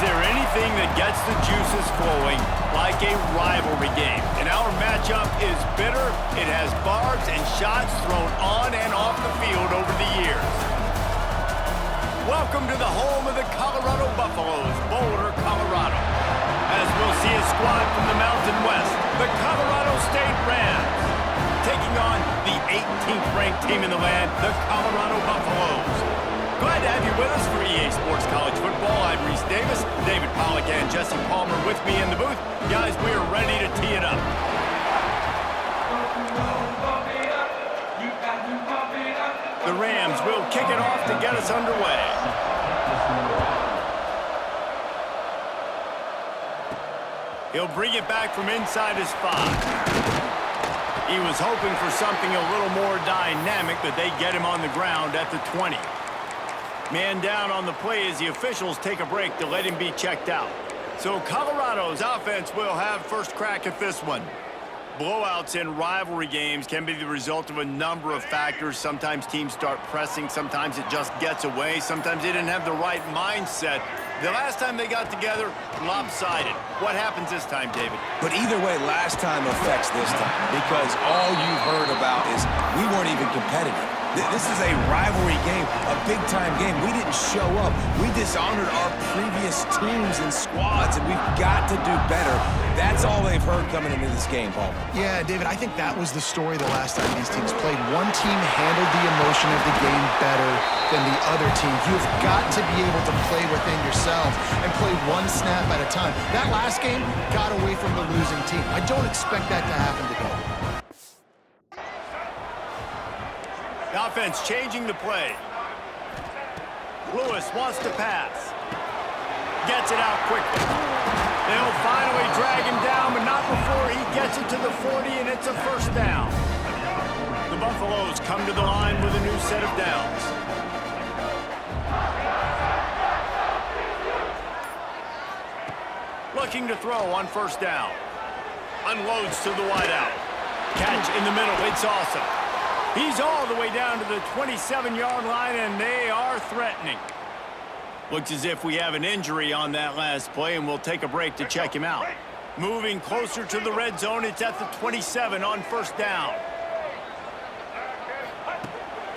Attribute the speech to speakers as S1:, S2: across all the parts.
S1: there anything that gets the juices flowing like a rivalry game? And our matchup is bitter. It has barbs and shots thrown on and off the field over the years. Welcome to the home of the Colorado Buffaloes, Boulder, Colorado. As we'll see a squad from the Mountain West, the Colorado State Rams, taking on the 18th ranked team in the land, the Colorado Buffaloes. Glad to have you with us for EA Sports College Football. I'm Reese Davis, David Pollack and Jesse Palmer with me in the booth. Guys, we are ready to tee it up. The Rams will kick it off to get us underway. He'll bring it back from inside his 5. He was hoping for something a little more dynamic, but they get him on the ground at the 20. Man down on the play as the officials take a break to let him be checked out. So Colorado's offense will have first crack at this one. Blowouts in rivalry games can be the result of a number of factors. Sometimes teams start pressing. Sometimes it just gets away. Sometimes they didn't have the right mindset. The last time they got together, lopsided. What happens this time, David?
S2: But either way, last time affects this time because all you've heard about is we weren't even competitive. This is a rivalry game, a big-time game. We didn't show up. We dishonored our previous teams and squads, and we've got to do better. That's all they've heard coming into this game, Paul.
S3: Yeah, David, I think that was the story the last time these teams played. One team handled the emotion of the game better than the other team. You've got to be able to play within yourself and play one snap at a time. That last game got away from the losing team. I don't expect that to happen today.
S1: The offense changing the play. Lewis wants to pass. Gets it out quickly. They'll finally drag him down, but not before he gets it to the 40, and it's a first down. The Buffaloes come to the line with a new set of downs. Looking to throw on first down. Unloads to the wideout. Catch in the middle. It's awesome. He's all the way down to the 27-yard line, and they are threatening. Looks as if we have an injury on that last play, and we'll take a break to check him out. Moving closer to the red zone, it's at the 27 on first down.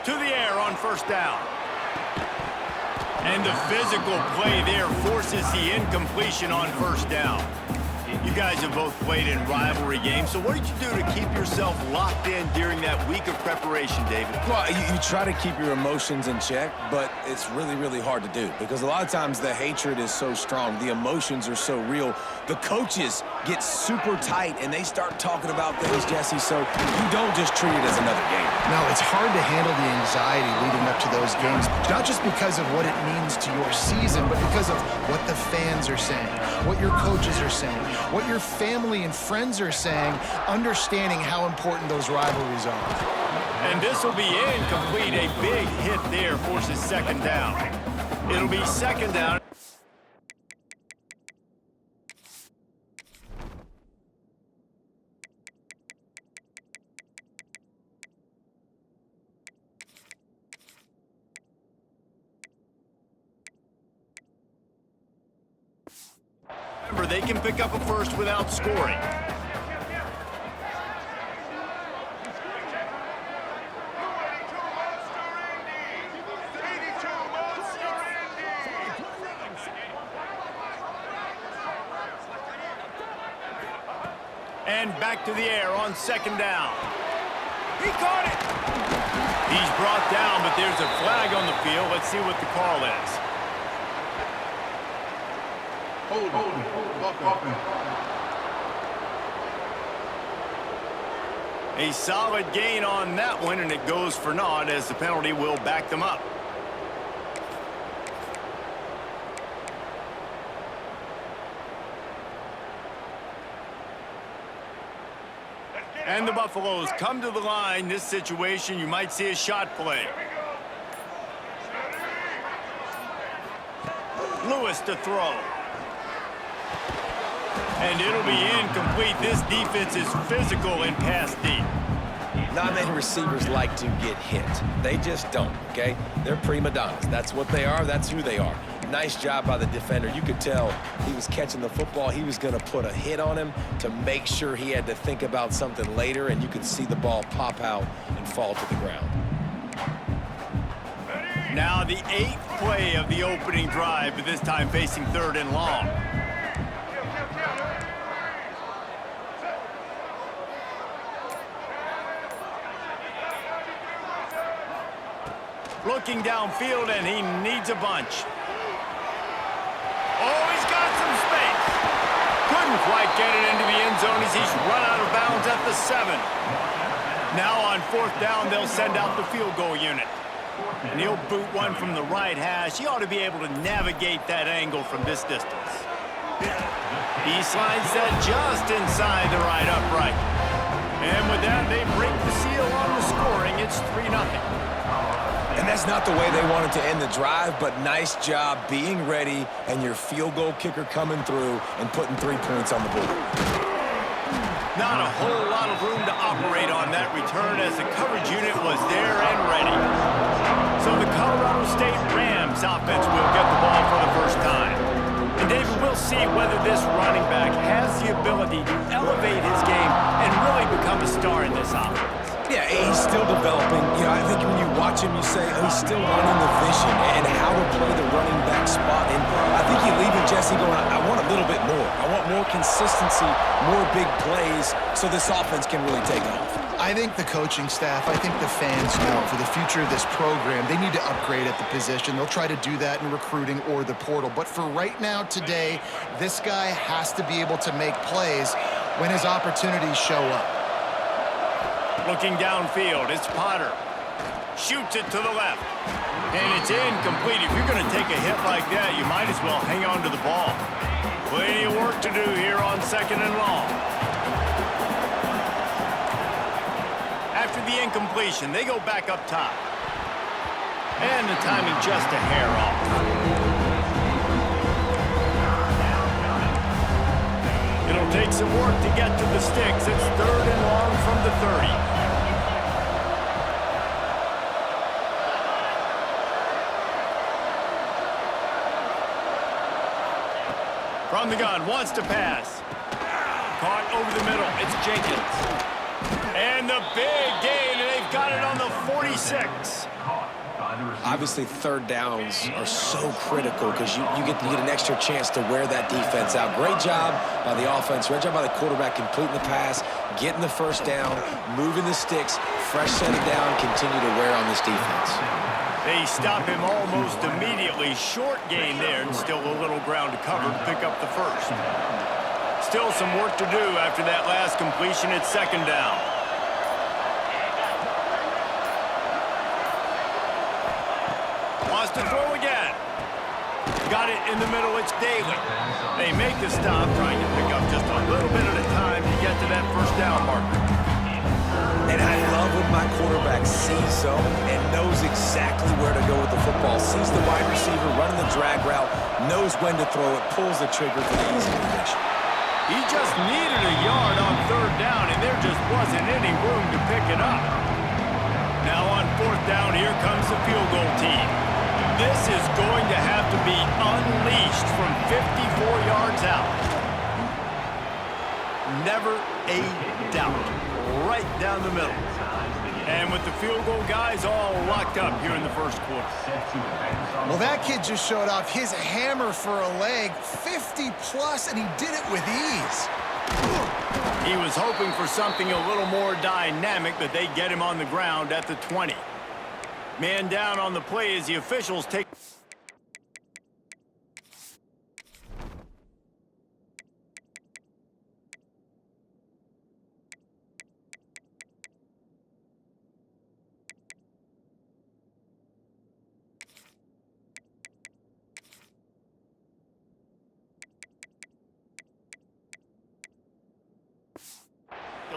S1: To the air on first down. And the physical play there forces the incompletion on first down. You guys have both played in rivalry games, so what did you do to keep yourself locked in during that week of preparation, David?
S2: Well, you try to keep your emotions in check, but it's really, really hard to do because a lot of times the hatred is so strong, the emotions are so real. The coaches get super tight, and they start talking about things, Jesse, so you don't just treat it as another game.
S3: No, it's hard to handle the anxiety leading up to those games, not just because of what it means to your season, but because of what the fans are saying, what your coaches are saying, what your family and friends are saying, understanding how important those rivalries are.
S1: And this will be incomplete. A big hit there forces second down. It'll be second down. Remember, they can pick up a first without scoring. And back to the air on second down. He caught it! He's brought down, but there's a flag on the field. Let's see what the call is. A solid gain on that one, and it goes for naught as the penalty will back them up. And the Buffaloes come to the line. This situation, you might see a shot play. Lewis to throw. And it'll be incomplete. This defense is physical and pass deep.
S2: Not many receivers like to get hit. They just don't, okay? They're prima donnas. That's what they are. That's who they are. Nice job by the defender. You could tell he was catching the football. He was going to put a hit on him to make sure he had to think about something later, and you could see the ball pop out and fall to the ground.
S1: Now the 8th play of the opening drive, but this time facing 3rd and long. Looking downfield, and he needs a bunch. Oh, he's got some space. Couldn't quite get it into the end zone as he's run out of bounds at the 7. Now on 4th down, they'll send out the field goal unit. And he'll boot one from the right hash. He ought to be able to navigate that angle from this distance. He slides that just inside the right upright. And with that, they break the seal on the scoring. It's 3-0.
S2: And that's not the way they wanted to end the drive, but nice job being ready and your field goal kicker coming through and putting 3 points on the board.
S1: Not a whole lot of room to operate on that return as the coverage unit was there and ready. So the Colorado State Rams offense will get the ball for the first time. And David, we'll see whether this running back has the ability to elevate his game and really become a star in this offense.
S2: Yeah, he's still developing. You know, I think when you watch him, you say, oh, he's still learning the vision and how to play the running back spot. And I think you're leaving Jesse going, I want a little bit more. I want more consistency, more big plays, so this offense can really take off.
S3: I think the coaching staff, I think the fans know for the future of this program, they need to upgrade at the position. They'll try to do that in recruiting or the portal. But for right now, today, this guy has to be able to make plays when his opportunities show up.
S1: Looking downfield, it's Potter. Shoots it to the left. And it's incomplete. If you're going to take a hit like that, you might as well hang on to the ball. Plenty of work to do here on 2nd and long. After the incompletion, they go back up top. And the timing just a hair off. It'll take some work to get to the sticks. It's 3rd and long from the 30. From the gun, wants to pass. Caught over the middle. It's Jenkins. And the big gain, and they've got it on the 46.
S2: Obviously, 3rd downs are so critical because you get an extra chance to wear that defense out. Great job by the offense. Great job by the quarterback completing the pass, getting the 1st down, moving the sticks, fresh set it down, continue to wear on this defense.
S1: They stop him almost immediately. Short gain there, and still a little ground to cover to pick up the 1st. Still some work to do after that last completion. It's 2nd down. Wants to throw again. Got it in the middle. It's Daly. They make the stop, trying to pick up just a little bit at a time to get to that 1st down marker.
S2: And I love when my quarterback sees zone and knows exactly where to go with the football. Sees the wide receiver running the drag route, knows when to throw it, pulls the trigger for the easy connection.
S1: He just needed a yard on 3rd down, and there just wasn't any room to pick it up. Now on 4th down, here comes the field goal team. This is going to have to be unleashed from 54 yards out. Never a doubt. Right down the middle. And with the field goal guys all locked up here in the 1st quarter.
S3: Well, that kid just showed off his hammer for a leg, 50+, and he did it with ease.
S1: He was hoping for something a little more dynamic, but they get him on the ground at the 20. Man down on the play as the officials take...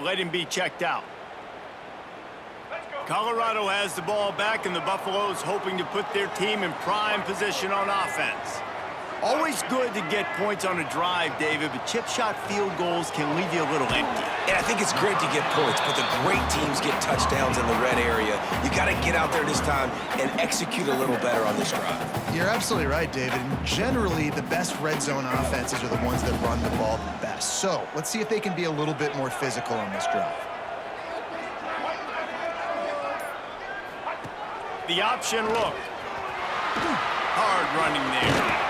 S1: Let him be checked out. Colorado has the ball back, and the Buffaloes hoping to put their team in prime position on offense. Always good to get points on a drive, David, but chip shot field goals can leave you a little empty.
S2: And I think it's great to get points, but the great teams get touchdowns in the red area. You got to get out there this time and execute a little better on this drive.
S3: You're absolutely right, David. And generally, the best red zone offenses are the ones that run the ball the best. So let's see if they can be a little bit more physical on this drive.
S1: The option look. Hard running there.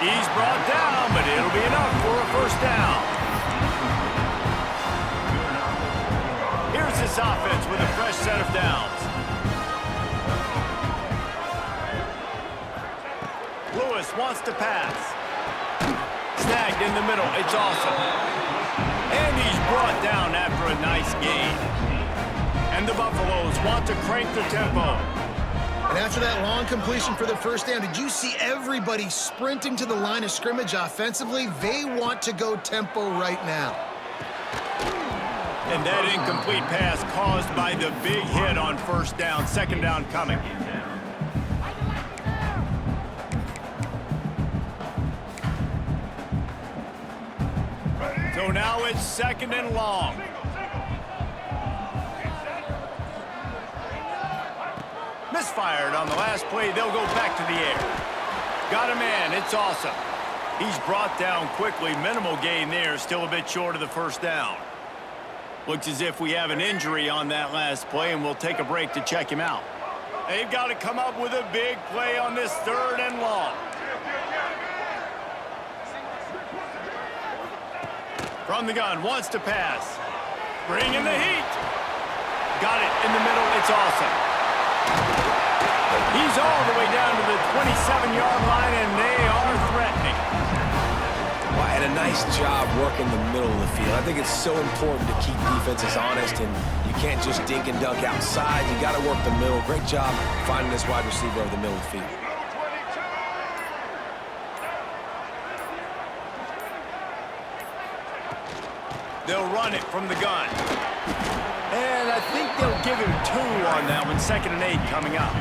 S1: He's brought down, but it'll be enough for a first down. Here's this offense with a fresh set of downs. Lewis wants to pass. Snagged in the middle. It's awesome. And he's brought down after a nice gain. And the Buffaloes want to crank the tempo.
S3: And after that long completion for the first down, did you see everybody sprinting to the line of scrimmage offensively? They want to go tempo right now.
S1: And that incomplete pass caused by the big hit on first down. Second down coming. So now it's second and long. Misfired on the last play. They'll go back to the air. Got a man. It's awesome. He's brought down quickly. Minimal gain there. Still a bit short of the first down. Looks as if we have an injury on that last play, and we'll take a break to check him out. They've got to come up with a big play on this third and long. From the gun. Wants to pass. Bring in the heat. Got it in the middle. It's awesome. He's all the way down to the 27-yard line, and they are threatening.
S2: Well, and a nice job working the middle of the field. I think it's so important to keep defenses honest, and you can't just dink and dunk outside. You got to work the middle. Great job finding this wide receiver over the middle of the field.
S1: They'll run it from the gun. And I think they'll give him 2 on that one. 2nd and 8 coming up.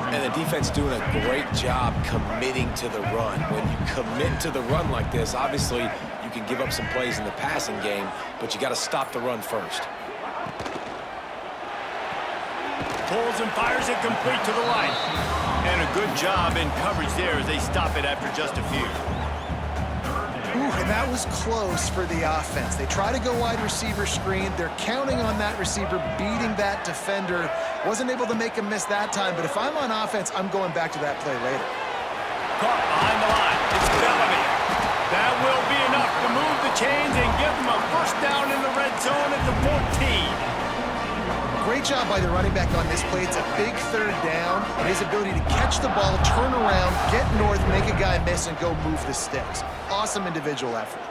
S2: And the defense doing a great job committing to the run. When you commit to the run like this, obviously you can give up some plays in the passing game, but you got to stop the run first.
S1: Pulls and fires it complete to the right. And a good job in coverage there as they stop it after just a few.
S3: Ooh, and that was close for the offense. They try to go wide receiver screen. They're counting on that receiver beating that defender. Wasn't able to make him miss that time, but if I'm on offense, I'm going back to that play later.
S1: Caught behind the line. It's Bellamy. That will be enough to move the chains and give them a first down in the red zone at the 14.
S3: Great job by the running back on this play. It's a big third down, and his ability to catch the ball, turn around, get north, make a guy miss, and go move the sticks. Awesome individual effort.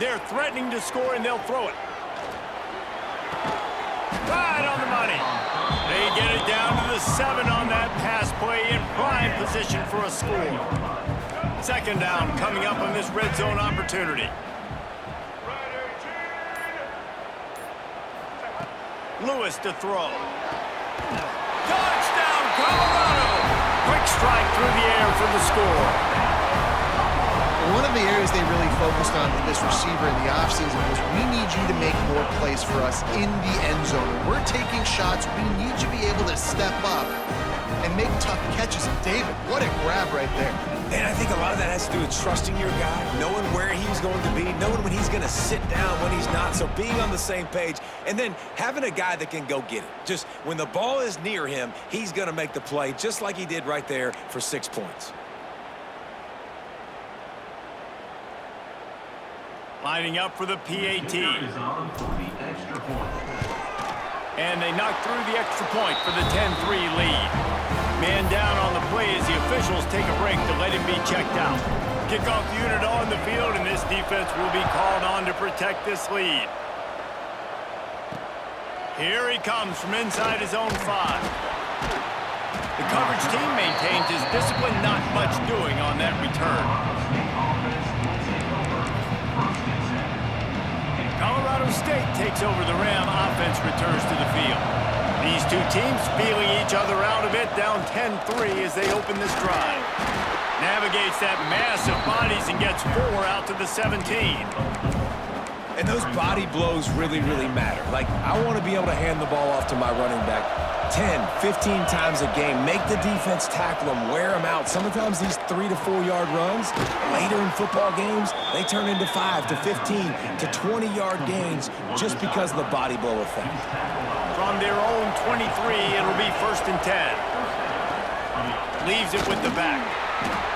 S1: They're threatening to score, and they'll throw it. Right on the money. They get it down to the 7 on that pass play in prime position for a score. Second down coming up on this red zone opportunity. Lewis to throw. Touchdown, Colorado! Quick strike through the air for the score.
S3: One of the areas they really focused on with this receiver in the offseason was we need you to make more plays for us in the end zone. When we're taking shots, we need you to be able to step up and make tough catches. And David, what a grab right there.
S2: And I think a lot of that has to do with trusting your guy, knowing where he's going to be, knowing when he's going to sit down, when he's not. So being on the same page, and then having a guy that can go get it. Just when the ball is near him, he's going to make the play, just like he did right there for 6 points.
S1: Lining up for the PAT. And they knock through the extra point for the 10-3 lead. Man down on the play as the officials take a break to let him be checked out. Kickoff unit on the field, and this defense will be called on to protect this lead. Here he comes from inside his own 5. The coverage team maintains his discipline, not much doing on that return. Colorado State takes over the Ram. Offense returns to the field. These two teams feeling each other out a bit, down 10-3 as they open this drive. Navigates that mass of bodies and gets 4 out to the 17.
S2: And those body blows really, really matter. Like, I want to be able to hand the ball off to my running back 10, 15 times a game. Make the defense tackle them, wear them out. Sometimes these 3 to 4 yard runs, later in football games, they turn into 5 to 15 to 20 yard gains just because of the body blow effect.
S1: From their own 23, it'll be 1st and 10. Leaves it with the back.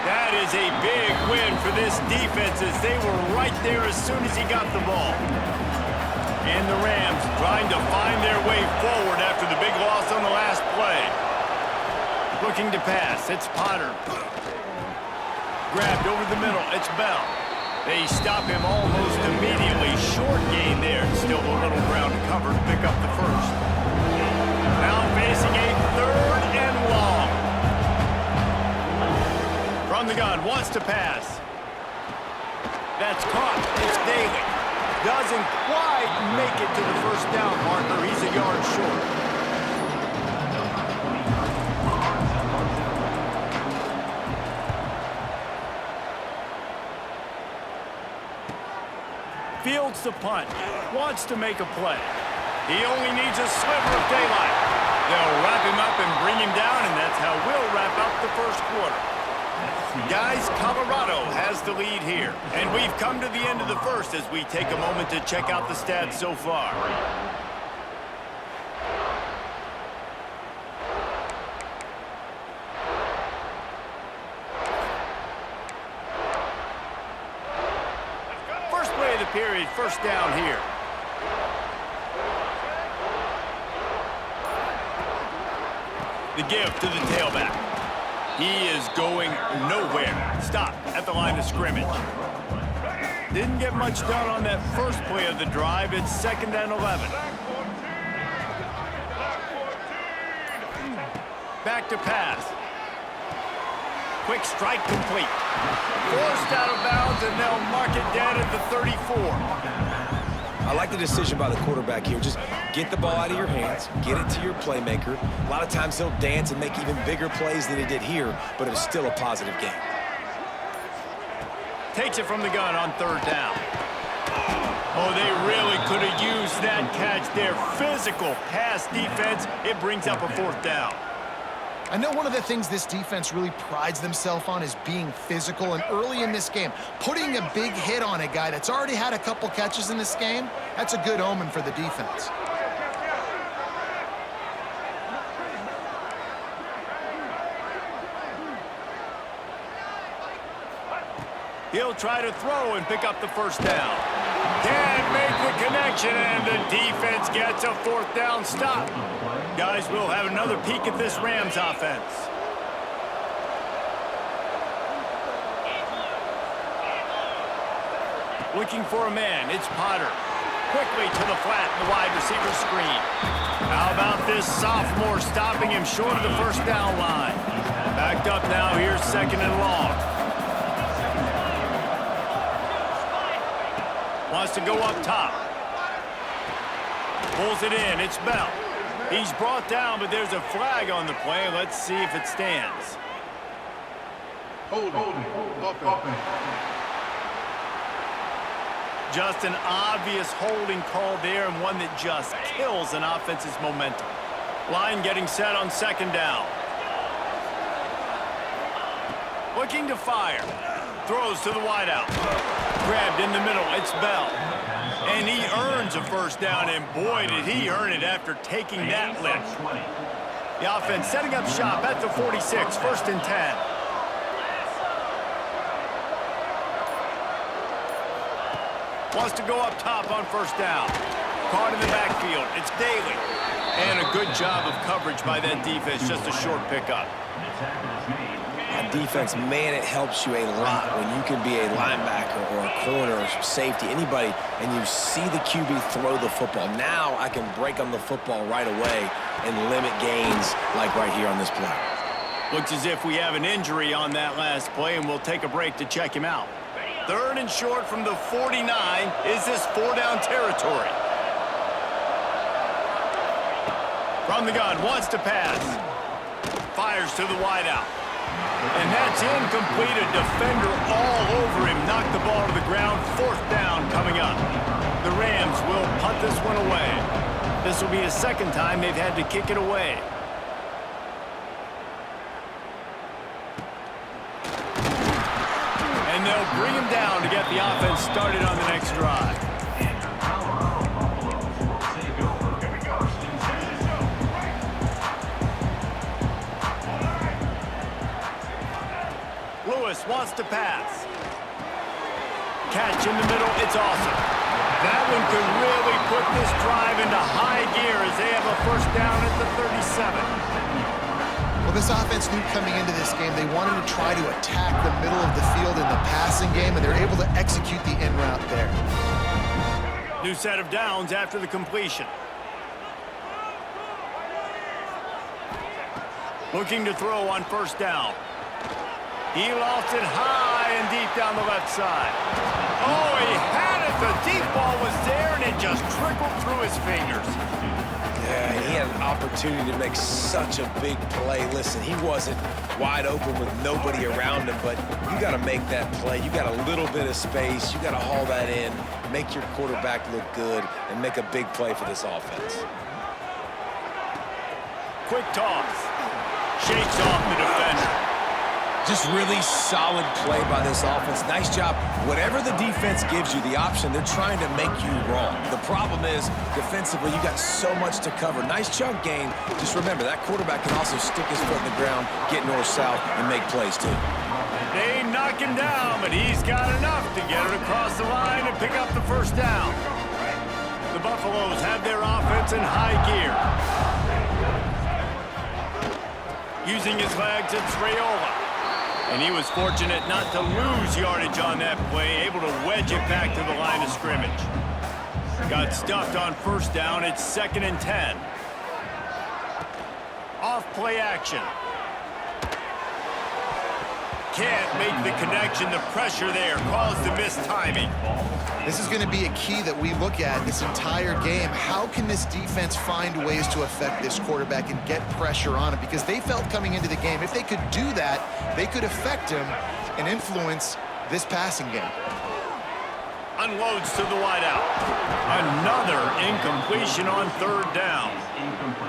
S1: That is a big win for this defense as they were right there as soon as he got the ball. And the Rams trying to find their way forward after the big loss on the last play. Looking to pass, it's Potter. Grabbed over the middle, it's Bell. They stop him almost immediately. Short gain there, still a little ground to cover to pick up the first. Now facing a 3rd and long. From the gun, wants to pass. That's caught. It's Daly. Doesn't quite make it to the 1st down marker. He's a yard short. Fields the punt. Wants to make a play. He only needs a sliver of daylight. They'll wrap him up and bring him down, and that's how we'll wrap up the 1st quarter. Guys, Colorado has the lead here, and we've come to the end of the 1st as we take a moment to check out the stats so far. First play of the period, 1st down here. The give to the tailback. He is going nowhere. Stop at the line of scrimmage. Didn't get much done on that first play of the drive. It's 2nd and 11. Back to pass. Quick strike complete. Forced out of bounds, and they'll mark it down at the 34.
S2: I like the decision by the quarterback here. Just get the ball out of your hands, get it to your playmaker. A lot of times he'll dance and make even bigger plays than he did here, but it was still a positive game.
S1: Takes it from the gun on 3rd down. Oh, they really could have used that catch there. Physical pass defense. It brings up a 4th down.
S3: I know one of the things this defense really prides themselves on is being physical, and early in this game, putting a big hit on a guy that's already had a couple catches in this game, that's a good omen for the defense.
S1: He'll try to throw and pick up the 1st down. Can't make the connection, and the defense gets a 4th down stop. Guys, we'll have another peek at this Rams offense. Looking for a man, it's Potter. Quickly to the flat, the wide receiver screen. How about this sophomore stopping him short of the 1st down line? Backed up now, here's 2nd and long. Wants to go up top. Pulls it in, it's Bell. He's brought down, but there's a flag on the play. Let's see if it stands.
S4: Holding.
S1: Just an obvious holding call there, and one that just kills an offense's momentum. Line getting set on 2nd down. Looking to fire. Throws to the wideout. Grabbed in the middle, it's Bell. And he earns a 1st down, and boy, did he earn it after taking that lift. The offense setting up shop at the 46, 1st and 10. Wants to go up top on 1st down. Caught in the backfield, it's Daly. And a good job of coverage by that defense, just a short pickup.
S2: On defense, man, it helps you a lot when you can be a linebacker or a corner or safety, anybody, and you see the QB throw the football. Now I can break on the football right away and limit gains like right here on this play.
S1: Looks as if we have an injury on that last play, and we'll take a break to check him out. 3rd and short from the 49. Is this 4-down territory? From the gun, wants to pass. Fires to the wideout. And that's incomplete. A defender all over him. Knocked the ball to the ground. 4th down coming up. The Rams will punt this one away. This will be the 2nd time they've had to kick it away. And they'll bring him down to get the offense started on the next drive. Lewis wants to pass. Catch in the middle, it's awesome. That one could really put this drive into high gear as they have a 1st down at the 37.
S3: Well, this offense knew coming into this game they wanted to try to attack the middle of the field in the passing game, and they're able to execute the in route there.
S1: New set of downs after the completion. Looking to throw on 1st down. He lofts it high and deep down the left side. Oh, he had it. The deep ball was there, and it just trickled through his fingers.
S2: Yeah, he had an opportunity to make such a big play. Listen, he wasn't wide open with nobody around him, but you got to make that play. You got a little bit of space. You got to haul that in, make your quarterback look good, and make a big play for this offense.
S1: Quick toss. Shakes off the defender.
S2: Just really solid play by this offense. Nice job. Whatever the defense gives you, the option, they're trying to make you wrong. The problem is, defensively, you got so much to cover. Nice chunk gain. Just remember, that quarterback can also stick his foot in the ground, get north-south, and make plays, too.
S1: They knock him down, but he's got enough to get it across the line and pick up the 1st down. The Buffaloes have their offense in high gear. Using his legs, it's Raiola. And he was fortunate not to lose yardage on that play, able to wedge it back to the line of scrimmage. Got stuffed on 1st down. It's 2nd and 10. Off play action. Can't make the connection. The pressure there caused the missed timing.
S3: This is going to be a key that we look at this entire game. How can this defense find ways to affect this quarterback and get pressure on him? Because they felt coming into the game, if they could do that, they could affect him and influence this passing game.
S1: Unloads to the wideout. Another incompletion on 3rd down.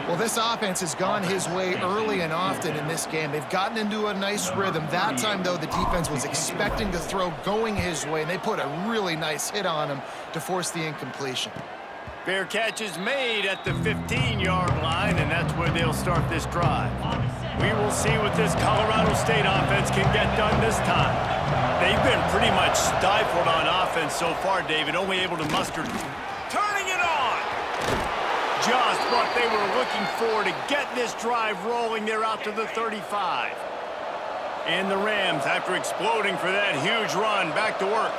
S3: Well, this offense has gone his way early and often in this game. They've gotten into a nice rhythm. That time, though, the defense was expecting to throw going his way, and they put a really nice hit on him to force the incompletion.
S1: Fair catch is made at the 15-yard line, and that's where they'll start this drive. We will see what this Colorado State offense can get done this time. They've been pretty much stifled on offense so far, David, only able to muster. Turning it on! Just what they were looking for to get this drive rolling. They're out to the 35. And the Rams, after exploding for that huge run, back to work.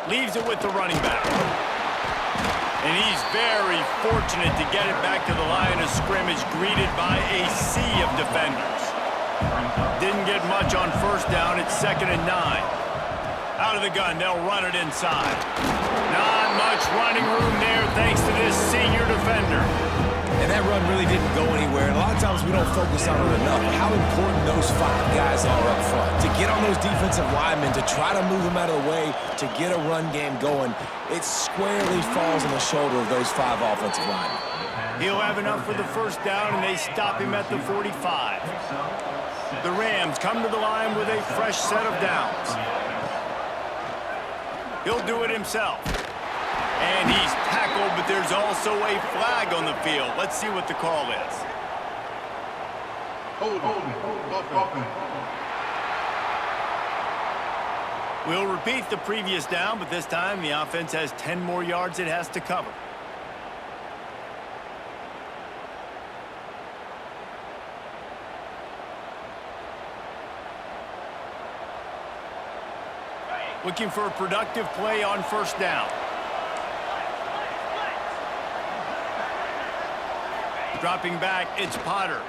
S1: Leaves it with the running back. And he's very fortunate to get it back to the line of scrimmage, greeted by a sea of defenders. Didn't get much on 1st down. It's 2nd and 9. Out of the gun, they'll run it inside. Not much running room there thanks to this senior defender.
S2: And that run really didn't go anywhere. And a lot of times we don't focus on it enough. How important those 5 guys are up front. To get on those defensive linemen, to try to move them out of the way, to get a run game going, it squarely falls on the shoulder of those 5 offensive linemen.
S1: He'll have enough for the 1st down, and they stop him at the 45. The Rams come to the line with a fresh set of downs. He'll do it himself. And he's tackled, but there's also a flag on the field. Let's see what the call is. We'll repeat the previous down, but this time the offense has 10 more yards it has to cover. Looking for a productive play on 1st down. Dropping back, it's Potter.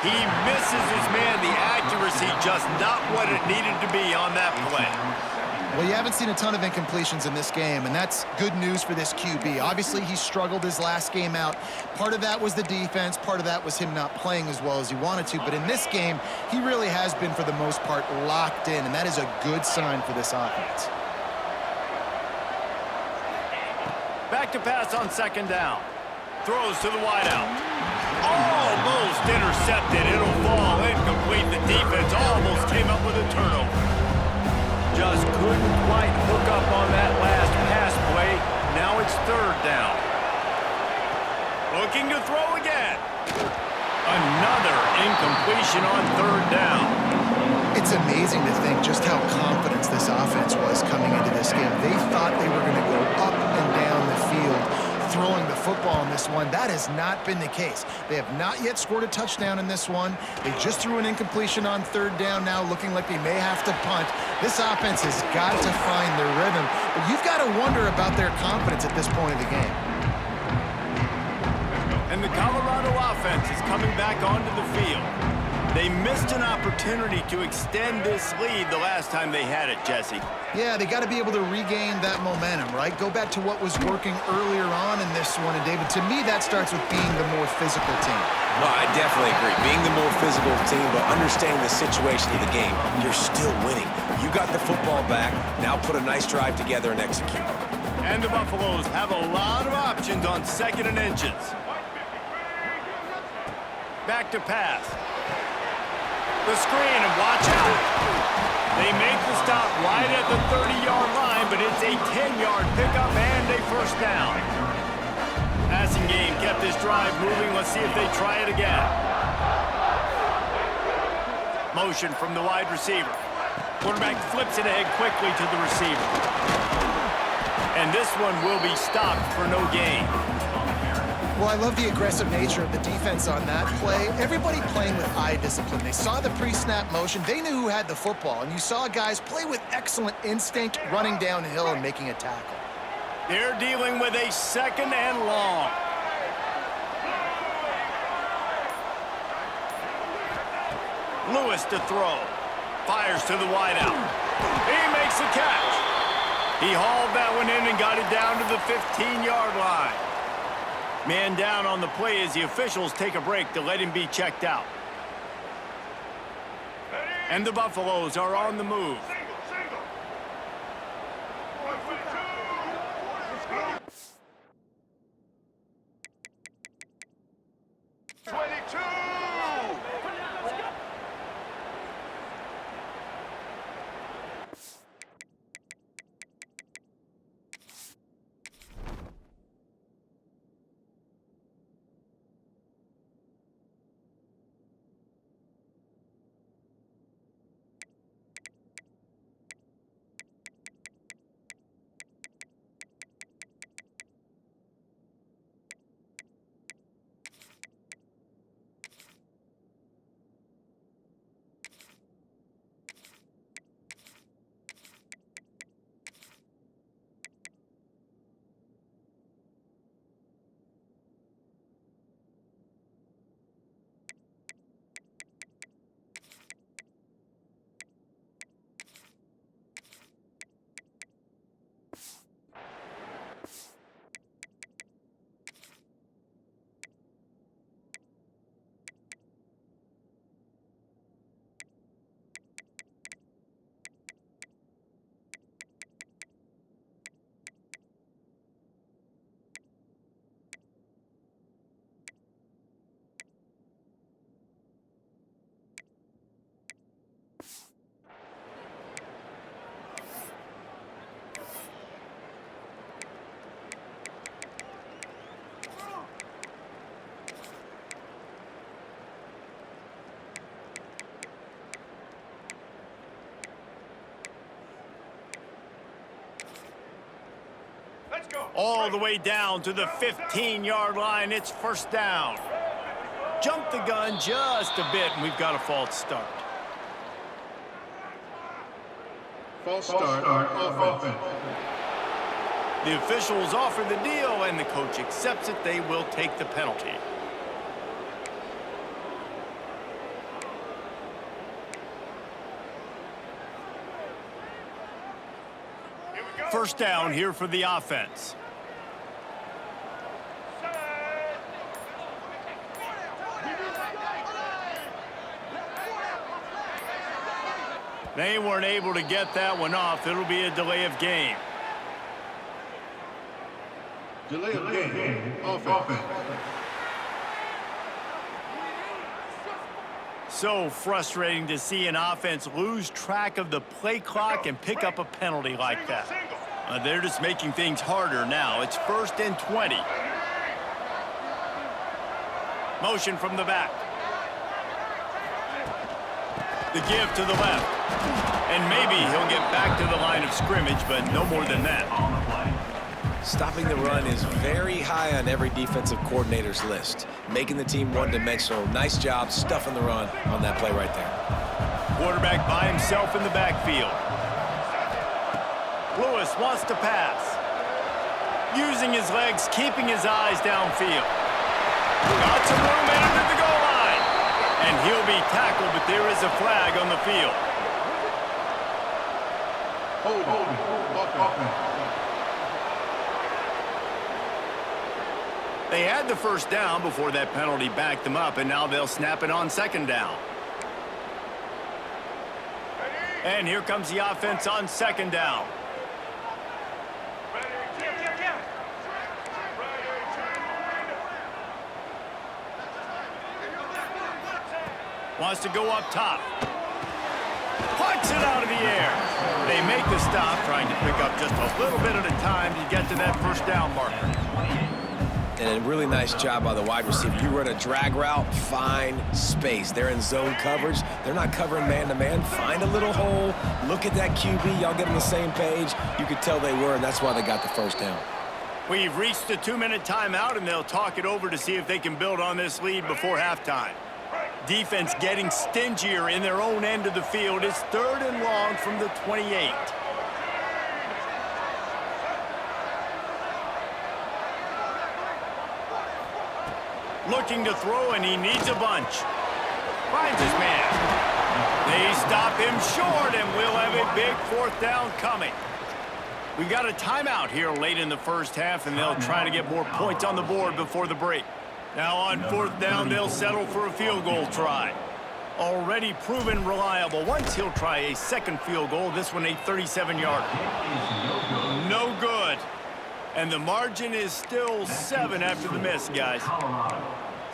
S1: He misses his man. The accuracy just not what it needed to be on that play.
S3: Well, you haven't seen a ton of incompletions in this game, and that's good news for this QB. Obviously, he struggled his last game out. Part of that was the defense. Part of that was him not playing as well as he wanted to. But in this game, he really has been, for the most part, locked in, and that is a good sign for this offense.
S1: Back to pass on second down. Throws to the wideout. Almost intercepted. It'll fall incomplete. The defense almost came up with a turnover. Just couldn't quite hook up on that last pass play. Now it's third down. Looking to throw again. Another incompletion on third down.
S3: It's amazing to think just how confident this offense was coming into this game. They thought they were going to go up and down the field throwing the football in this one. That has not been the case. They have not yet scored a touchdown in this one. They just threw an incompletion on third down now, looking like they may have to punt. This offense has got to find their rhythm, but you've got to wonder about their confidence at this point of the game.
S1: And the Colorado offense is coming back onto the field. They missed an opportunity to extend this lead the last time they had it, Jesse.
S3: Yeah, they got to be able to regain that momentum, right? Go back to what was working earlier on in this one. And, David, to me, that starts with being the more physical team.
S2: No, I definitely agree. Being the more physical team, but understanding the situation of the game, you're still winning. You got the football back. Now put a nice drive together and execute.
S1: And the Buffaloes have a lot of options on second and inches. Back to pass. The screen, and watch out. They make the stop right at the 30-yard line, but it's a 10-yard pickup and a first down. Passing game kept this drive moving. Let's see if they try it again. Motion from the wide receiver. Quarterback flips it ahead quickly to the receiver. And this one will be stopped for no gain.
S3: Well, I love the aggressive nature of the defense on that play. Everybody playing with eye discipline. They saw the pre-snap motion. They knew who had the football. And you saw guys play with excellent instinct, running downhill and making a tackle.
S1: They're dealing with a second and long. Lewis to throw. Fires to the wideout. He makes the catch. He hauled that one in and got it down to the 15-yard line. Man down on the play as the officials take a break to let him be checked out. And the Buffaloes are on the move. All the way down to the 15-yard line. It's first down. Jump the gun just a bit, and we've got a false start.
S4: False start off offense.
S1: The officials offer the deal, and the coach accepts it. They will take the penalty. First down here for the offense. They weren't able to get that one off. It'll be a delay of game.
S4: Delay of game. Offense.
S1: So frustrating to see an offense lose track of the play clock and pick up a penalty like that. They're just making things harder now. It's 1st and 20. Motion from the back. The give to the left. And maybe he'll get back to the line of scrimmage, but no more than that.
S2: Stopping the run is very high on every defensive coordinator's list. Making the team one-dimensional. Nice job stuffing the run on that play right there.
S1: Quarterback by himself in the backfield. Lewis wants to pass. Using his legs, keeping his eyes downfield. Got some room under the goal line. And he'll be tackled, but there is a flag on the field. They had the first down before that penalty backed them up, and now they'll snap it on 2nd down. And here comes the offense on 2nd down. Wants to go up top. Puts it out of the air. They make the stop, trying to pick up just a little bit at a time to get to that first down marker.
S2: And a really nice job by the wide receiver. You run a drag route, find space. They're in zone coverage. They're not covering man-to-man. Find a little hole. Look at that QB. Y'all get on the same page. You could tell they were, and that's why they got the first down.
S1: We've reached the 2-minute timeout, and they'll talk it over to see if they can build on this lead before halftime. Defense getting stingier in their own end of the field. It's 3rd and long from the 28. Looking to throw, and he needs a bunch. Finds his man. They stop him short, and we'll have a big 4th down coming. We got a timeout here late in the first half, and they'll try to get more points on the board before the break. Now on 4th down, they'll settle for a field goal try. Already proven reliable. Once he'll try a 2nd field goal, this one a 37-yarder. No good. And the margin is still 7 after the miss, guys.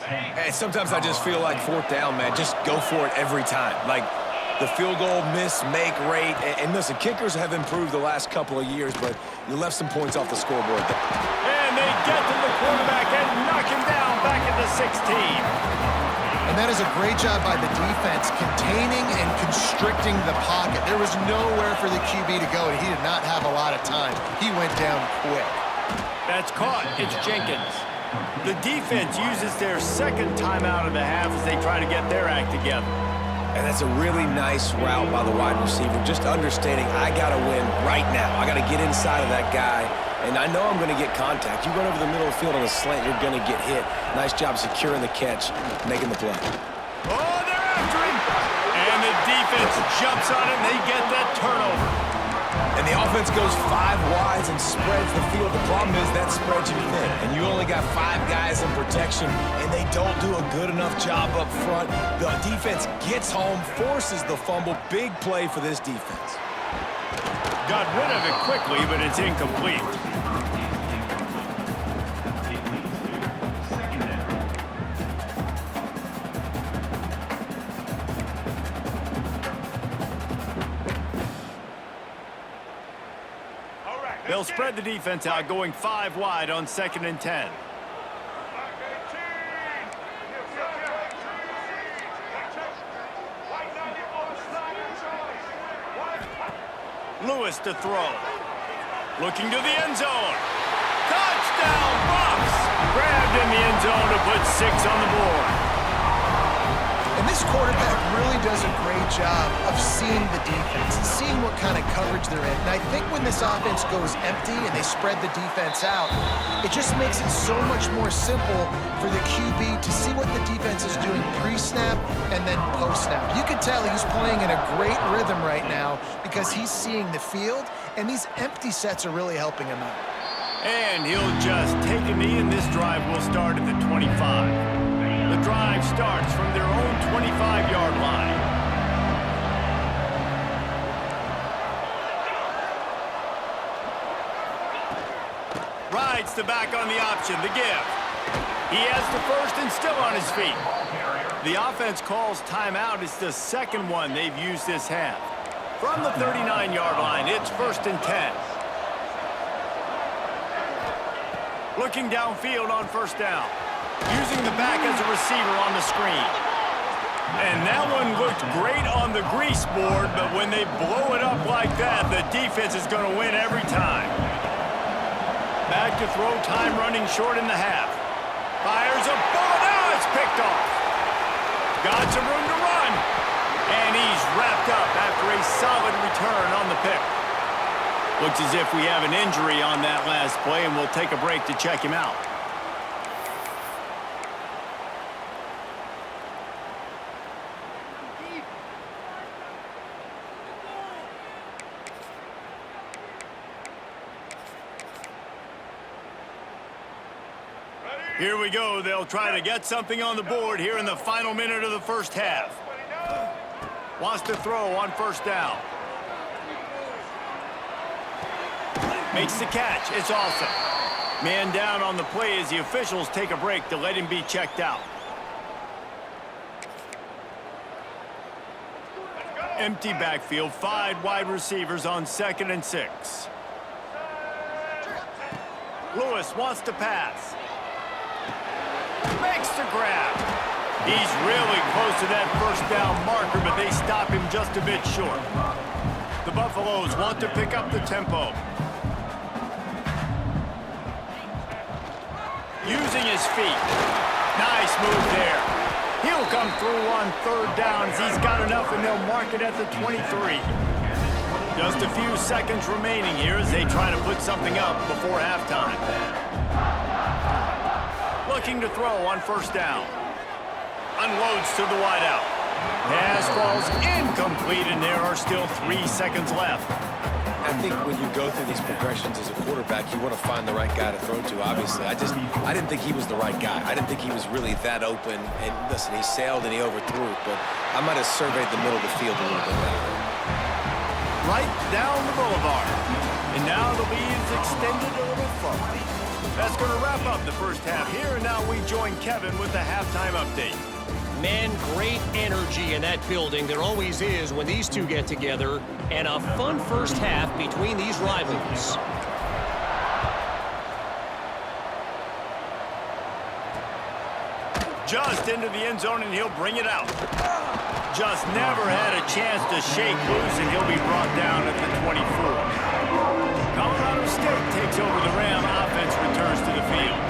S2: Hey, sometimes I just feel like 4th down, man. Just go for it every time. Like the field goal miss, make rate. And listen, kickers have improved the last couple of years, but you left some points off the scoreboard.
S1: And they get to the quarterback and knock him down back at the 16.
S3: And that is a great job by the defense, containing and constricting the pocket. There was nowhere for the QB to go, and he did not have a lot of time. He went down quick.
S1: That's caught. It's Jenkins. The defense uses their 2nd timeout of the half as they try to get their act together.
S2: And that's a really nice route by the wide receiver. Just understanding I got to win right now. I got to get inside of that guy. And I know I'm going to get contact. You run over the middle of the field on a slant, you're going to get hit. Nice job securing the catch, making the play.
S1: Oh, they're after him. And the defense jumps on it, and they get that turnover.
S2: And the offense goes 5 wides and spreads the field. The problem is that spreads you thin. And you only got 5 guys in protection, and they don't do a good enough job up front. The defense gets home, forces the fumble. Big play for this defense.
S1: Got rid of it quickly, but it's incomplete. They'll spread the defense out, going 5 wide on 2nd and 10. Lewis to throw. Looking to the end zone. Touchdown, Bucks! Grabbed in the end zone to put 6 on the board.
S3: And this quarterback really does a great job of seeing the defense, seeing what kind of coverage they're in. And I think when this offense goes empty and they spread the defense out, it just makes it so much more simple for the QB to see what the defense is doing pre-snap and then post-snap. You can tell he's playing in a great rhythm right now because he's seeing the field and these empty sets are really helping him out.
S1: And he'll just take a knee, and this drive will start at the 25. The drive starts from their own 25-yard line. Rides the back on the option, the give. He has the first and still on his feet. The offense calls timeout. It's the second one they've used this half. From the 39-yard line, it's 1st and 10. Looking downfield on 1st down. Using the back as a receiver on the screen. And that one looked great on the grease board, but when they blow it up like that, the defense is going to win every time. Back to throw, time running short in the half. Fires a bullet. Now it's picked off. Got some room to run. And he's wrapped up after a solid return on the pick. Looks as if we have an injury on that last play, and we'll take a break to check him out. Here we go. They'll try to get something on the board here in the final minute of the first half. Wants to throw on 1st down. Makes the catch. It's awesome. Man down on the play as the officials take a break to let him be checked out. Empty backfield. 5 wide receivers on 2nd and 6. Lewis wants to pass. Makes the grab. He's really close to that 1st down marker, but they stop him just a bit short. The Buffaloes want to pick up the tempo. Using his feet. Nice move there. He'll come through on 3rd downs. He's got enough, and they'll mark it at the 23. Just a few seconds remaining here as they try to put something up before halftime. Looking to throw on 1st down. Unloads to the wideout. Pass falls incomplete, and there are still 3 seconds left.
S2: I think when you go through these progressions as a quarterback, you want to find the right guy to throw to, obviously. I didn't think he was the right guy. I didn't think he was really that open. And listen, he sailed and he overthrew it, but I might have surveyed the middle of the field a little bit better.
S1: Right down the boulevard. And now the lead's extended a little further. That's going to wrap up the first half here, and now we join Kevin with the halftime update.
S5: Man, great energy in that building. There always is when these two get together, and a fun first half between these rivals.
S1: Just into the end zone, and he'll bring it out. Just never had a chance to shake loose, and he'll be brought down at the 24. Colorado State takes over the Ram. Offense returns to the field.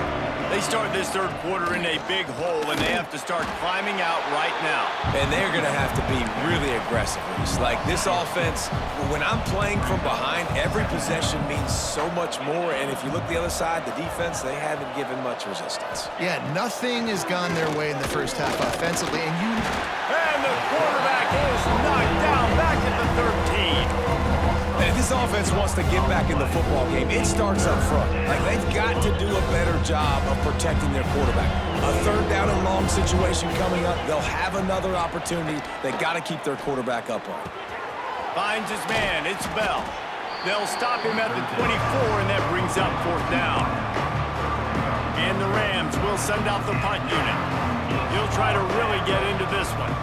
S1: They start this 3rd quarter in a big hole, and they have to start climbing out right now.
S2: And they're going to have to be really aggressive. It's like this offense, when I'm playing from behind, every possession means so much more. And if you look the other side, the defense, they haven't given much resistance.
S3: Yeah, nothing has gone their way in the first half offensively, and
S1: And the quarterback is knocked down back at the 13.
S2: And if this offense wants to get back in the football game, it starts up front. Like, they've got to do a better job of protecting their quarterback. A 3rd down and long situation coming up. They'll have another opportunity. They got to keep their quarterback upright.
S1: Finds his man. It's Bell. They'll stop him at the 24, and that brings up 4th down. And the Rams will send out the punt unit. He'll try to really get into this one.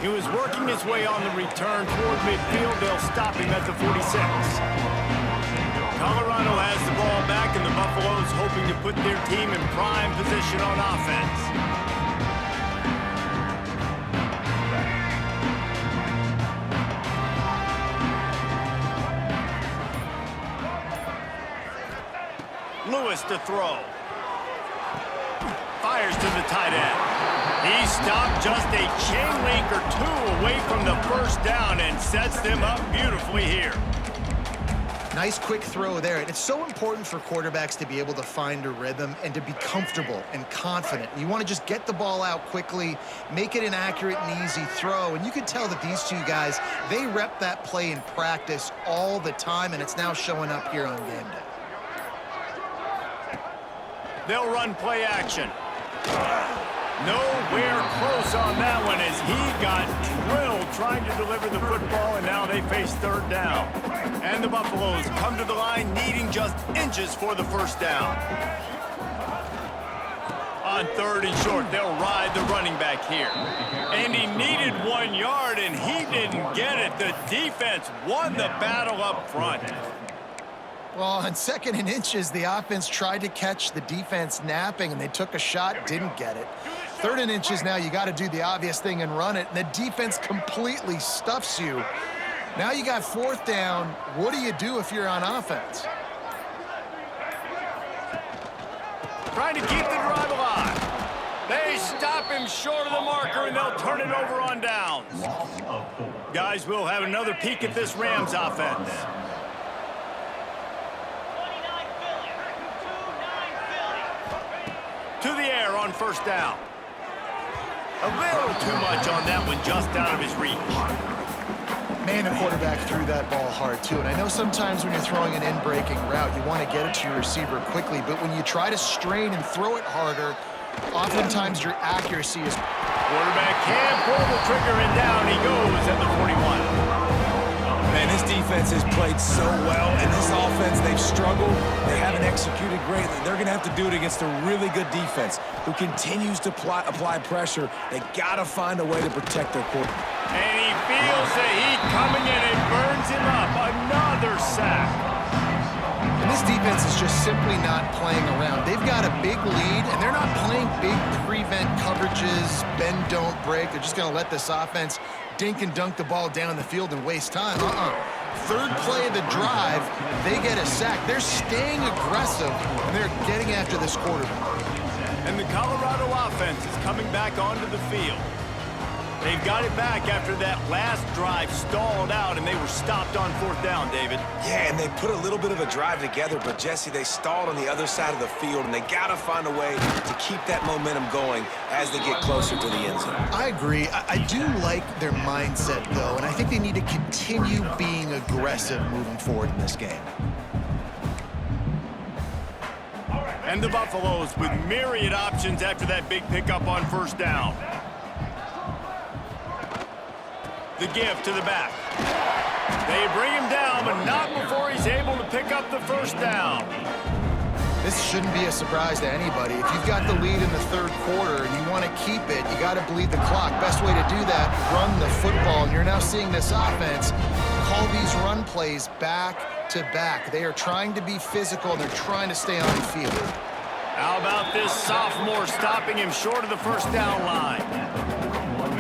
S1: He was working his way on the return toward midfield. They'll stop him at the 46. Colorado has the ball back, and the Buffaloes hoping to put their team in prime position on offense. Lewis to throw. Fires to the tight end. He stopped just a chain link or 2 away from the 1st down and sets them up beautifully here.
S3: Nice quick throw there. And it's so important for quarterbacks to be able to find a rhythm and to be comfortable and confident. You want to just get the ball out quickly, make it an accurate and easy throw. And you can tell that these two guys, they rep that play in practice all the time, and it's now showing up here on game day.
S1: They'll run play action. Nowhere close on that one as he got drilled trying to deliver the football, and now they face third down. And the Buffaloes come to the line needing just inches for the first down. On third and short, they'll ride the running back here. And he needed 1 yard, and he didn't get it. The defense won the battle up front.
S3: Well, on 2nd and inches, the offense tried to catch the defense napping, and they took a shot, didn't get it. 3rd and inches now, you got to do the obvious thing and run it, and the defense completely stuffs you. Now you got 4th down. What do you do if you're on offense?
S1: Trying to keep the drive alive. They stop him short of the marker, and they'll turn it over on downs. Guys, we'll have another peek at this Rams offense. To the air on first down. A little too much on that one, just out of his reach.
S3: Man, the quarterback threw that ball hard, too. And I know sometimes when you're throwing an in-breaking route, you want to get it to your receiver quickly. But when you try to strain and throw it harder, oftentimes your accuracy is...
S1: Quarterback can pull the trigger, and down he goes at the 41.
S2: Man, this defense has played so well, and this offense, they've struggled. They haven't executed greatly. They're going to have to do it against a really good defense who continues to apply pressure. They got to find a way to protect their quarterback.
S1: And he feels the heat coming in and burns him up. Another sack.
S3: And this defense is just simply not playing around. They've got a big lead, and they're not playing big prevent coverages, bend, don't break. They're just going to let this offense dink and dunk the ball down the field and waste time. 3rd play of the drive, they get a sack. They're staying aggressive, and they're getting after this quarterback.
S1: And the Colorado offense is coming back onto the field. They've got it back after that last drive stalled out, and they were stopped on 4th down, David.
S2: Yeah, and they put a little bit of a drive together, but, Jesse, they stalled on the other side of the field, and they got to find a way to keep that momentum going as they get closer to the end zone.
S3: I agree. I do like their mindset, though, and I think they need to continue being aggressive moving forward in this game.
S1: And the Buffaloes with myriad options after that big pickup on first down. The give to the back. They bring him down, but not before he's able to pick up the first down.
S3: This shouldn't be a surprise to anybody. If you've got the lead in the 3rd quarter and you want to keep it, you got to bleed the clock. Best way to do that, run the football. And you're now seeing this offense call these run plays back to back. They are trying to be physical, and they're trying to stay on the field.
S1: How about this sophomore stopping him short of the first down line?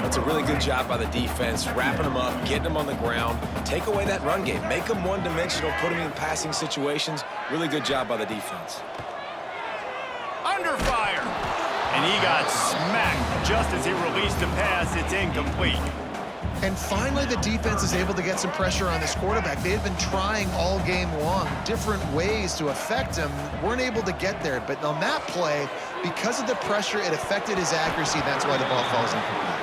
S2: That's a really good job by the defense, wrapping them up, getting them on the ground. Take away that run game. Make them one-dimensional, put them in passing situations. Really good job by the defense.
S1: Under fire. And he got smacked just as he released a pass. It's incomplete.
S3: And finally, the defense is able to get some pressure on this quarterback. They've been trying all game long different ways to affect him. Weren't able to get there. But on that play, because of the pressure, it affected his accuracy. That's why the ball falls incomplete.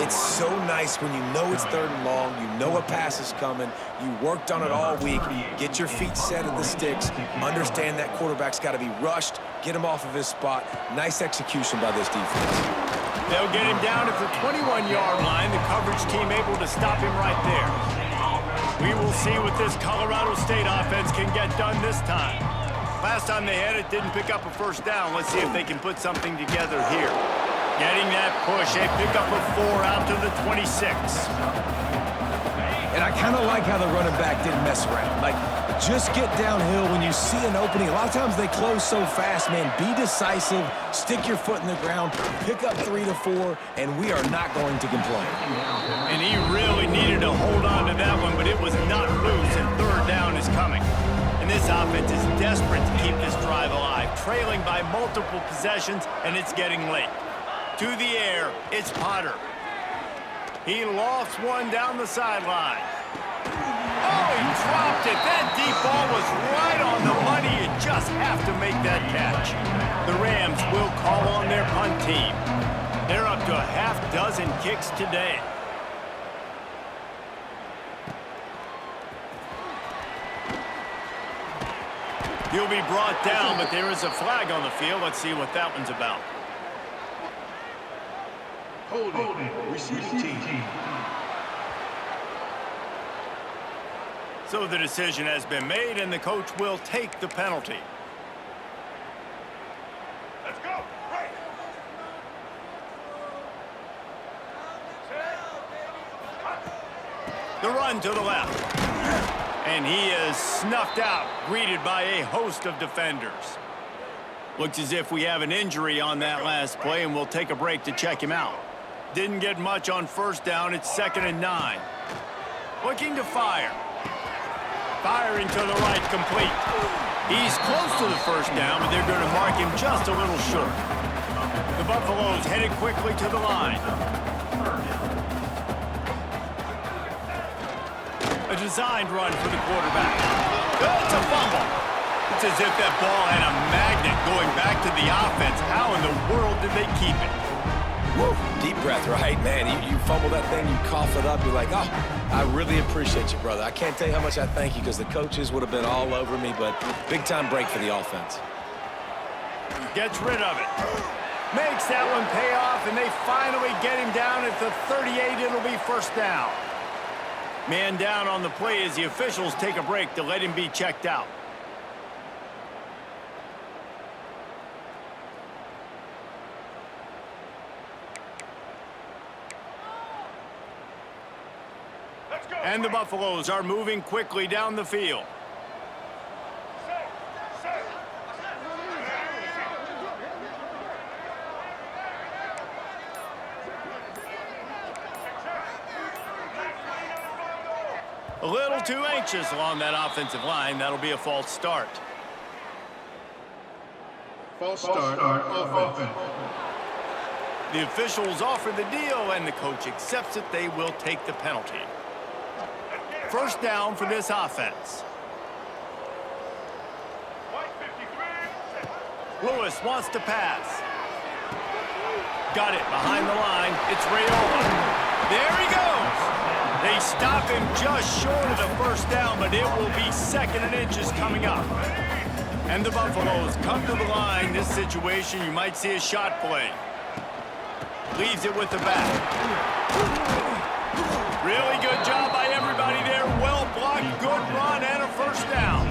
S2: It's so nice when you know it's 3rd and long, you know a pass is coming, you worked on it all week, get your feet set at the sticks, understand that quarterback's got to be rushed, get him off of his spot. Nice execution by this defense.
S1: They'll get him down at the 21-yard line. The coverage team able to stop him right there. We will see what this Colorado State offense can get done this time. Last time they had it, didn't pick up a first down. Let's see if they can put something together here. Getting that push, a pickup of 4 out to the 26.
S2: And I kind of like how the running back didn't mess around. Like, just get downhill when you see an opening. A lot of times they close so fast, man. Be decisive, stick your foot in the ground, pick up 3 to 4, and we are not going to complain.
S1: And he really needed to hold on to that one, but it was not loose, and 3rd down is coming. And this offense is desperate to keep this drive alive, trailing by multiple possessions, and it's getting late. To the air, it's Potter. He lofts one down the sideline. Oh, he dropped it. That deep ball was right on the money. You just have to make that catch. The Rams will call on their punt team. They're up to a half dozen kicks today. He'll be brought down, but there is a flag on the field. Let's see what that one's about.
S4: Holding. Receiving team.
S1: So the decision has been made, and the coach will take the penalty.
S4: Let's go. Right.
S1: The run to the left. And he is snuffed out, greeted by a host of defenders. Looks as if we have an injury on that last play, and we'll take a break to check him out. Didn't get much on first down. It's 2nd and 9. Looking to fire. Firing to the right, complete. He's close to the first down, but they're going to mark him just a little short. The Buffaloes headed quickly to the line. A designed run for the quarterback. It's a fumble. It's as if that ball had a magnet going back to the offense. How in the world did they keep it?
S2: Woo, deep breath, right, man? You fumble that thing, you cough it up, you're like, oh, I really appreciate you, brother. I can't tell you how much I thank you because the coaches would have been all over me, but big-time break for the offense.
S1: Gets rid of it. Makes that one pay off, and they finally get him down at the 38. It'll be first down. Man down on the play as the officials take a break to let him be checked out. And the Buffaloes are moving quickly down the field. A little too anxious along that offensive line. That'll be a false start.
S4: False start. Offense.
S1: The officials offer the deal, and the coach accepts it. They will take the penalty. First down for this offense. Lewis wants to pass. Got it behind the line. It's Raiola. There he goes. They stop him just short of the first down, but it will be 2nd and inches coming up. And the Buffaloes come to the line. This situation, you might see a shot play. Leaves it with the back. Really good job by everybody there. Well blocked, good run, and a first down.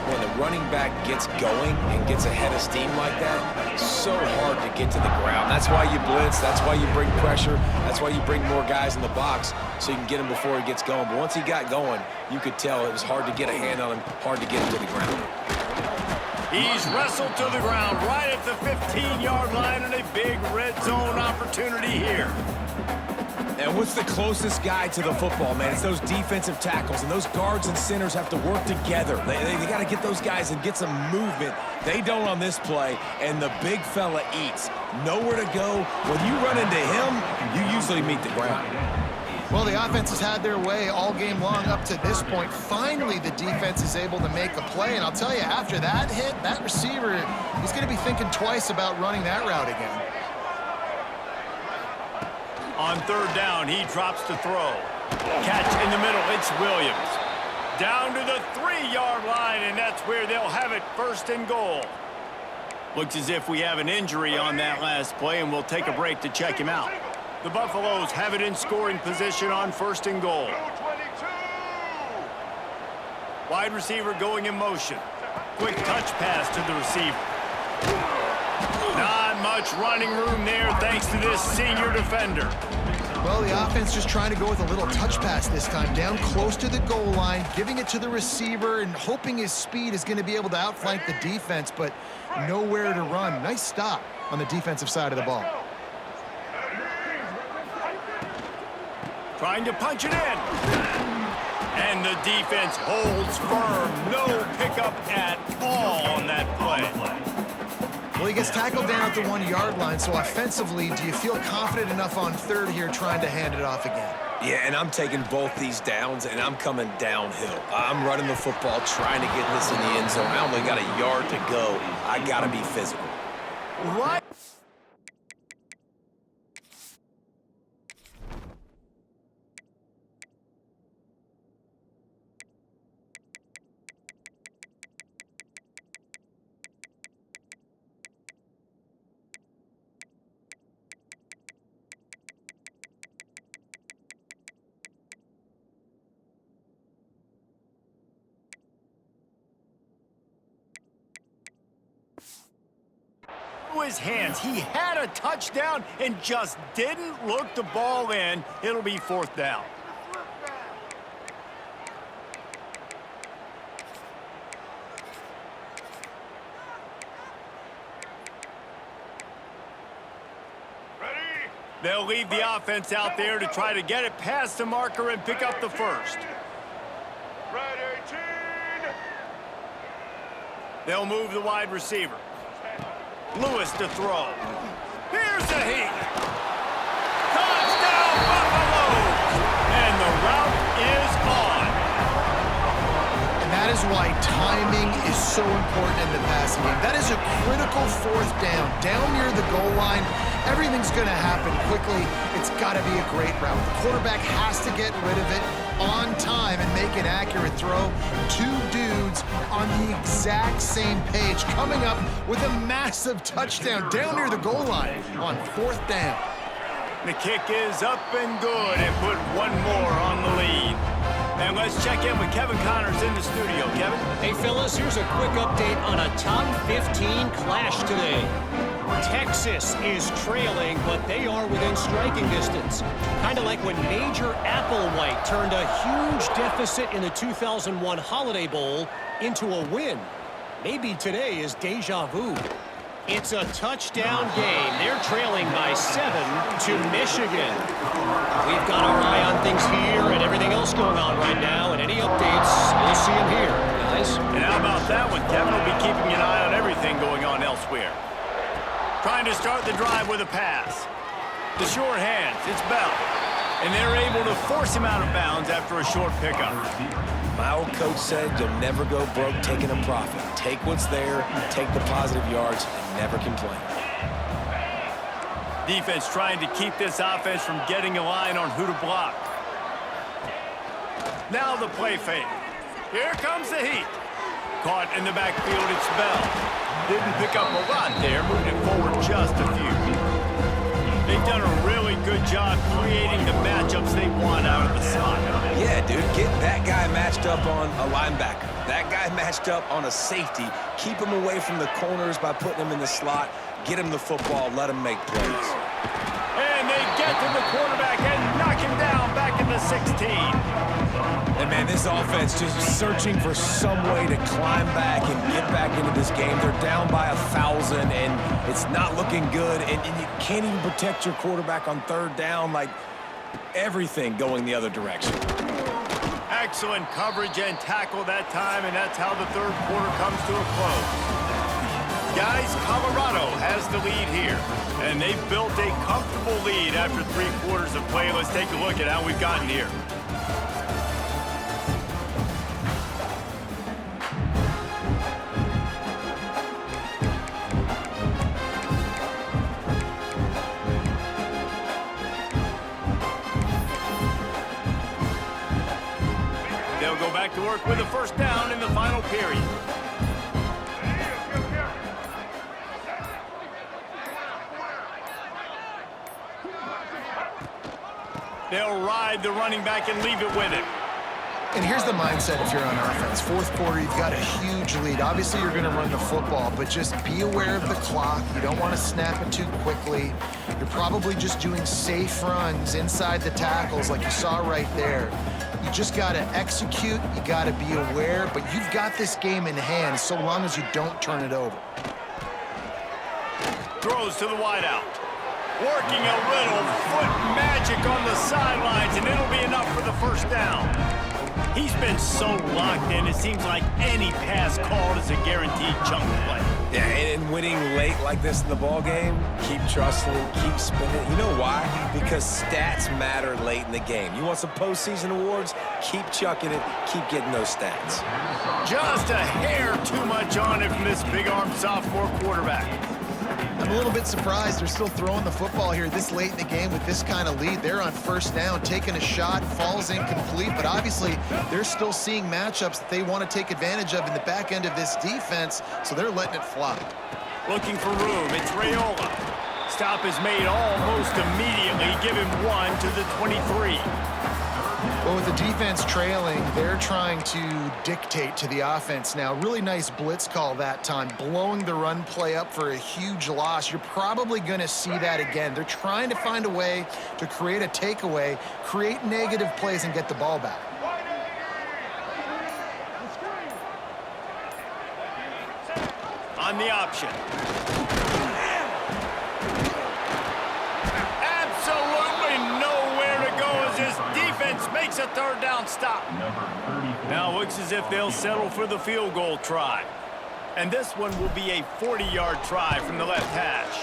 S2: When the running back gets going and gets ahead of steam like that, it's so hard to get to the ground. That's why you blitz. That's why you bring pressure. That's why you bring more guys in the box so you can get him before he gets going. But once he got going, you could tell it was hard to get a hand on him, hard to get him to the ground.
S1: He's wrestled to the ground right at the 15-yard line, and a big red zone opportunity here.
S2: And what's the closest guy to the football, man? It's those defensive tackles, and those guards and centers have to work together. They got to get those guys and get some movement. They don't on this play, and the big fella eats. Nowhere to go. When you run into him, you usually meet the ground.
S3: Well, the offense has had their way all game long up to this point. Finally, the defense is able to make a play, and I'll tell you, after that hit, that receiver, he's going to be thinking twice about running that route again.
S1: On third down, he drops to throw. Catch in the middle, it's Williams. Down to the 3-yard line, and that's where they'll have it, 1st and goal. Looks as if we have an injury on that last play, and we'll take a break to check him out. The Buffaloes have it in scoring position on 1st and goal. Wide receiver going in motion. Quick touch pass to the receiver. Not much running room there thanks to this senior defender.
S3: Well, the offense just trying to go with a little touch pass this time, down close to the goal line, giving it to the receiver and hoping his speed is going to be able to outflank the defense, but nowhere to run. Nice stop on the defensive side of the ball.
S1: Trying to punch it in. And the defense holds firm. No pickup at all on that play.
S3: Well, he gets tackled down at the 1-yard line, so offensively, do you feel confident enough on third here trying to hand it off again?
S2: Yeah, and I'm taking both these downs, and I'm coming downhill. I'm running the football, trying to get this in the end zone. I only got a yard to go. I got to be physical.
S1: Right. His hands. He had a touchdown and just didn't look the ball in. It'll be 4th down.
S4: Ready?
S1: They'll leave the offense out there to try to get it past the marker and pick up the first.
S4: Red 18.
S1: They'll move the wide receiver. Lewis to throw. Here's the heat. Touchdown, Buffalo! And the route is on.
S3: And that is why timing is so important in the passing game. That is a critical 4th down. Down near the goal line, everything's going to happen quickly. It's got to be a great route. The quarterback has to get rid of it on time and make an accurate throw. 2 dudes on the exact same page, coming up with a massive touchdown down near the goal line on 4th down.
S1: The kick is up and good and put one more on the lead. And let's check in with Kevin Connors in the studio. Kevin?
S5: Hey, fellas, here's a quick update on a top 15 clash today. Texas is trailing, but they are within striking distance. Kind of like when Major Applewhite turned a huge deficit in the 2001 Holiday Bowl into a win. Maybe today is deja vu. It's a touchdown game. They're trailing by 7 to Michigan. We've got our eye on things here and everything else going on right now, and any updates, you'll see them here, guys.
S1: And how about that one? Kevin will be keeping an eye on everything going on elsewhere. Trying to start the drive with a pass. The short hands, it's Bell. And they're able to force him out of bounds after a short pickup.
S2: My old coach said you'll never go broke taking a profit. Take what's there, take the positive yards, and never complain.
S1: Defense trying to keep this offense from getting a line on who to block. Now the play fake. Here comes the heat. Caught in the backfield, it's Bell. Didn't pick up a lot there, moved it forward just a few. They've done a really good job creating the matchups they want out of the slot.
S2: Yeah, dude, get that guy matched up on a linebacker. That guy matched up on a safety. Keep him away from the corners by putting him in the slot. Get him the football, let him make plays.
S1: And they get to the quarterback and knock him down back in the 16.
S2: And, man, this offense just searching for some way to climb back and get back into this game. They're down by 1,000, and it's not looking good. And you can't even protect your quarterback on 3rd down. Like, everything going the other direction.
S1: Excellent coverage and tackle that time, and that's how the 3rd quarter comes to a close. Guys, Colorado has the lead here, and they've built a comfortable lead after 3 quarters of play. Let's take a look at how we've gotten here. They'll go back to work with a 1st down in the final period. They'll ride the running back and leave it with him.
S3: And here's the mindset if you're on offense. 4th quarter, you've got a huge lead. Obviously, you're going to run the football, but just be aware of the clock. You don't want to snap it too quickly. You're probably just doing safe runs inside the tackles like you saw right there. You just got to execute. You got to be aware, but you've got this game in hand so long as you don't turn it over.
S1: Throws to the wideout. Working a little foot magic on the sidelines, and it'll be enough for the 1st down. He's been so locked in, it seems like any pass called is a guaranteed chunk play.
S2: Yeah, and winning late like this in the ball game, keep trusting it, keep spinning. You know why? Because stats matter late in the game. You want some postseason awards? Keep chucking it, keep getting those stats.
S1: Just a hair too much on it from this big-armed sophomore quarterback.
S3: I'm a little bit surprised they're still throwing the football here this late in the game with this kind of lead. They're on first down, taking a shot, falls incomplete, but obviously they're still seeing matchups that they want to take advantage of in the back end of this defense, so they're letting it fly.
S1: Looking for room, it's Raiola. Stop is made almost immediately. Give him 1 to the 23.
S3: Well, with the defense trailing, they're trying to dictate to the offense now. Really nice blitz call that time, blowing the run play up for a huge loss. You're probably going to see that again. They're trying to find a way to create a takeaway, create negative plays, and get the ball back.
S1: On the option. Absolutely nowhere to go as this defense makes a third down stop. Now looks as if they'll settle for the field goal try. And this one will be a 40-yard try from the left hash.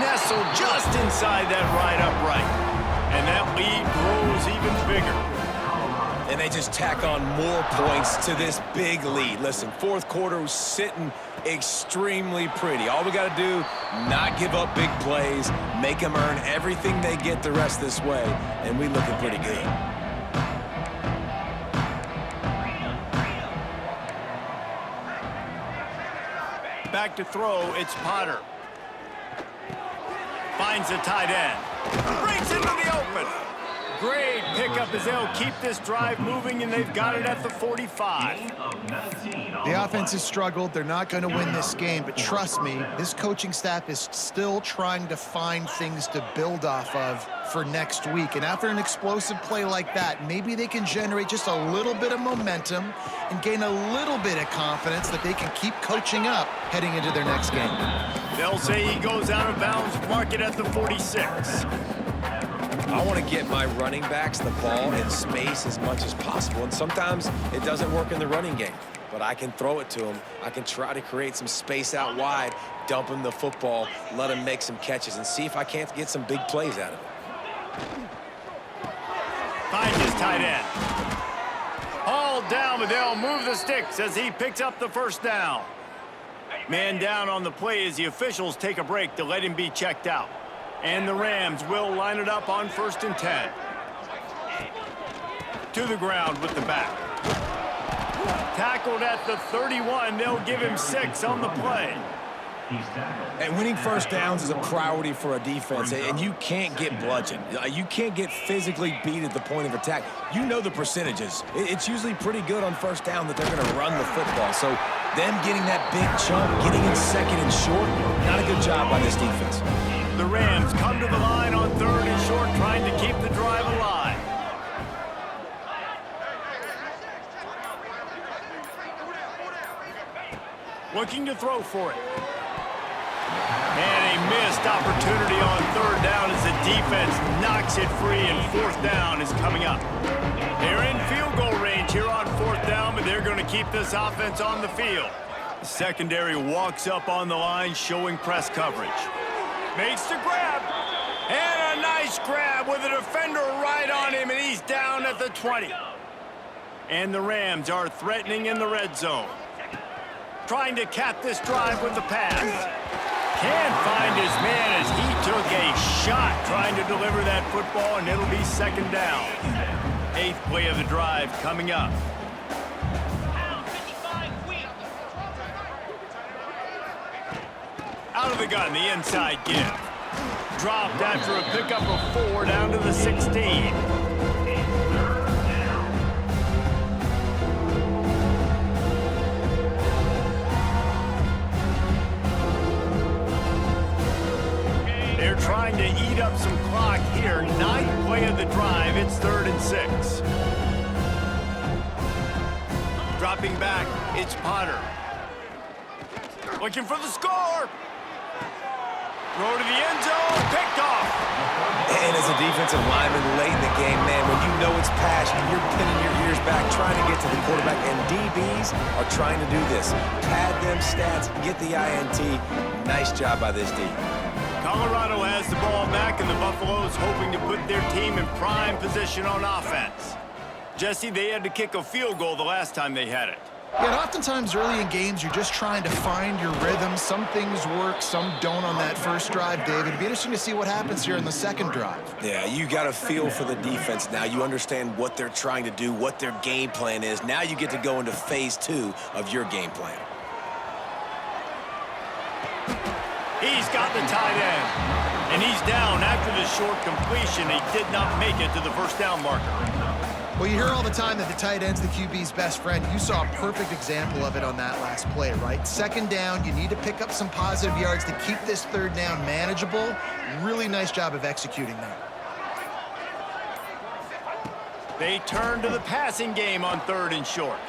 S1: Nestled just inside that right upright. And that lead grows even bigger.
S2: And they just tack on more points to this big lead. Listen, fourth quarter was sitting extremely pretty. All we got to do, not give up big plays, make them earn everything they get the rest this way, and we looking pretty good.
S1: Back to throw, it's Potter. Finds the tight end. Breaks into the open. Great pickup as they'll keep this drive moving, and they've got it at the 45.
S3: The offense has struggled. They're not going to win this game, but trust me, this coaching staff is still trying to find things to build off of for next week. And after an explosive play like that, maybe they can generate just a little bit of momentum and gain a little bit of confidence that they can keep coaching up heading into their next game.
S1: They'll say he goes out of bounds, mark it at the 46.
S2: I want to get my running backs the ball in space as much as possible, and sometimes it doesn't work in the running game, but I can throw it to them. I can try to create some space out wide, dump him the football, let him make some catches, and see if I can't get some big plays out of him.
S1: Finds his tight end. Hauled down, but they'll move the sticks as he picks up the first down. Man down on the play as the officials take a break to let him be checked out. And the Rams will line it up on 1st and 10. To the ground with the back. Tackled at the 31. They'll give him 6 on the play.
S2: And winning first downs is a priority for a defense, and you can't get bludgeoned. You can't get physically beat at the point of attack. You know the percentages. It's usually pretty good on first down that they're going to run the football. So them getting that big chunk, getting in second and short, not a good job by this defense.
S1: The Rams come to the line on 3rd and short, trying to keep the drive alive. Looking to throw for it. And a missed opportunity on 3rd down as the defense knocks it free, and 4th down is coming up. They're in field goal range here on 4th down, but they're going to keep this offense on the field. The secondary walks up on the line, showing press coverage. Makes the grab, and a nice grab with a defender right on him, and he's down at the 20. And the Rams are threatening in the red zone. Trying to cap this drive with the pass. Can't find his man as he took a shot trying to deliver that football, and it'll be 2nd down. 8th play of the drive coming up. Out of the gun, the inside give. Dropped after a pickup of 4 down to the 16. They're trying to eat up some clock here. 9th play of the drive. It's 3rd and 6. Dropping back, it's Potter. Looking for the score. Throw to the end zone, picked off.
S2: And as a defensive lineman late in the game, man, when you know it's passion, you're pinning your ears back, trying to get to the quarterback, and DBs are trying to do this. Pad them stats, get the INT. Nice job by this D.
S1: Colorado has the ball back, and the Buffaloes hoping to put their team in prime position on offense. Jesse, they had to kick a field goal the last time they had it.
S3: Yeah, and oftentimes early in games, you're just trying to find your rhythm. Some things work, some don't on that first drive, David. It'd be interesting to see what happens here in the second drive.
S2: Yeah, you got a feel for the defense now. You understand what they're trying to do, what their game plan is. Now you get to go into phase 2 of your game plan.
S1: He's got the tight end, and he's down after the short completion. He did not make it to the first down marker.
S3: Well, you hear all the time that the tight end's the QB's best friend. You saw a perfect example of it on that last play, right? Second down, you need to pick up some positive yards to keep this third down manageable. Really nice job of executing that.
S1: They turn to the passing game on 3rd and short.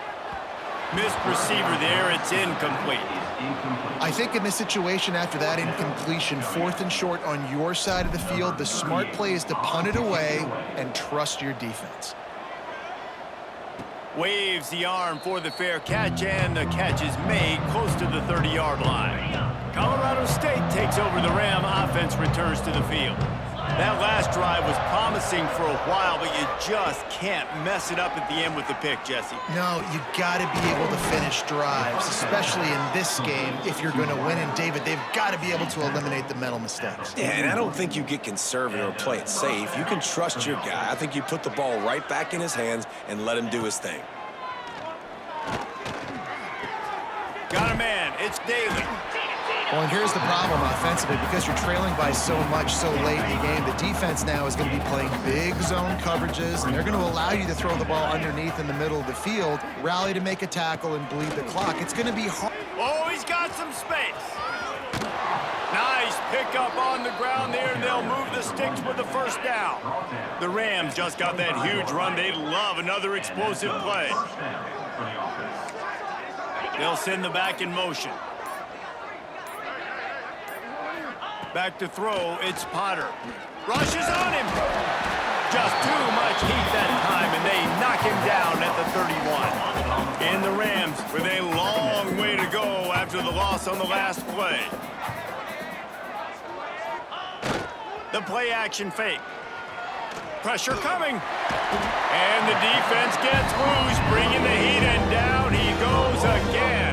S1: Missed receiver there, it's incomplete.
S3: I think in this situation after that incompletion, 4th and short on your side of the field, the smart play is to punt it away and trust your defense.
S1: Waves the arm for the fair catch, and the catch is made close to the 30-yard line. Colorado State takes over the Ram. Offense returns to the field. That last drive was promising for a while, but you just can't mess it up at the end with the pick, Jesse.
S3: No, you got to be able to finish drives, especially in this game if you're going to win. And, David, they've got to be able to eliminate the mental mistakes.
S2: Yeah, and I don't think you get conservative or play it safe. You can trust your guy. I think you put the ball right back in his hands and let him do his thing.
S1: Got a man. It's Daly.
S3: Well, and here's the problem offensively. Because you're trailing by so much so late in the game, the defense now is going to be playing big zone coverages, and they're going to allow you to throw the ball underneath in the middle of the field, rally to make a tackle, and bleed the clock. It's going to be hard.
S1: Oh, he's got some space. Nice pickup on the ground there, and they'll move the sticks with the first down. The Rams just got that huge run. They love another explosive play. They'll send the back in motion. Back to throw, it's Potter. Rushes on him. Just too much heat that time, and they knock him down at the 31. And the Rams with a long way to go after the loss on the last play. The play action fake. Pressure coming. And the defense gets loose, bringing the heat, and down he goes again.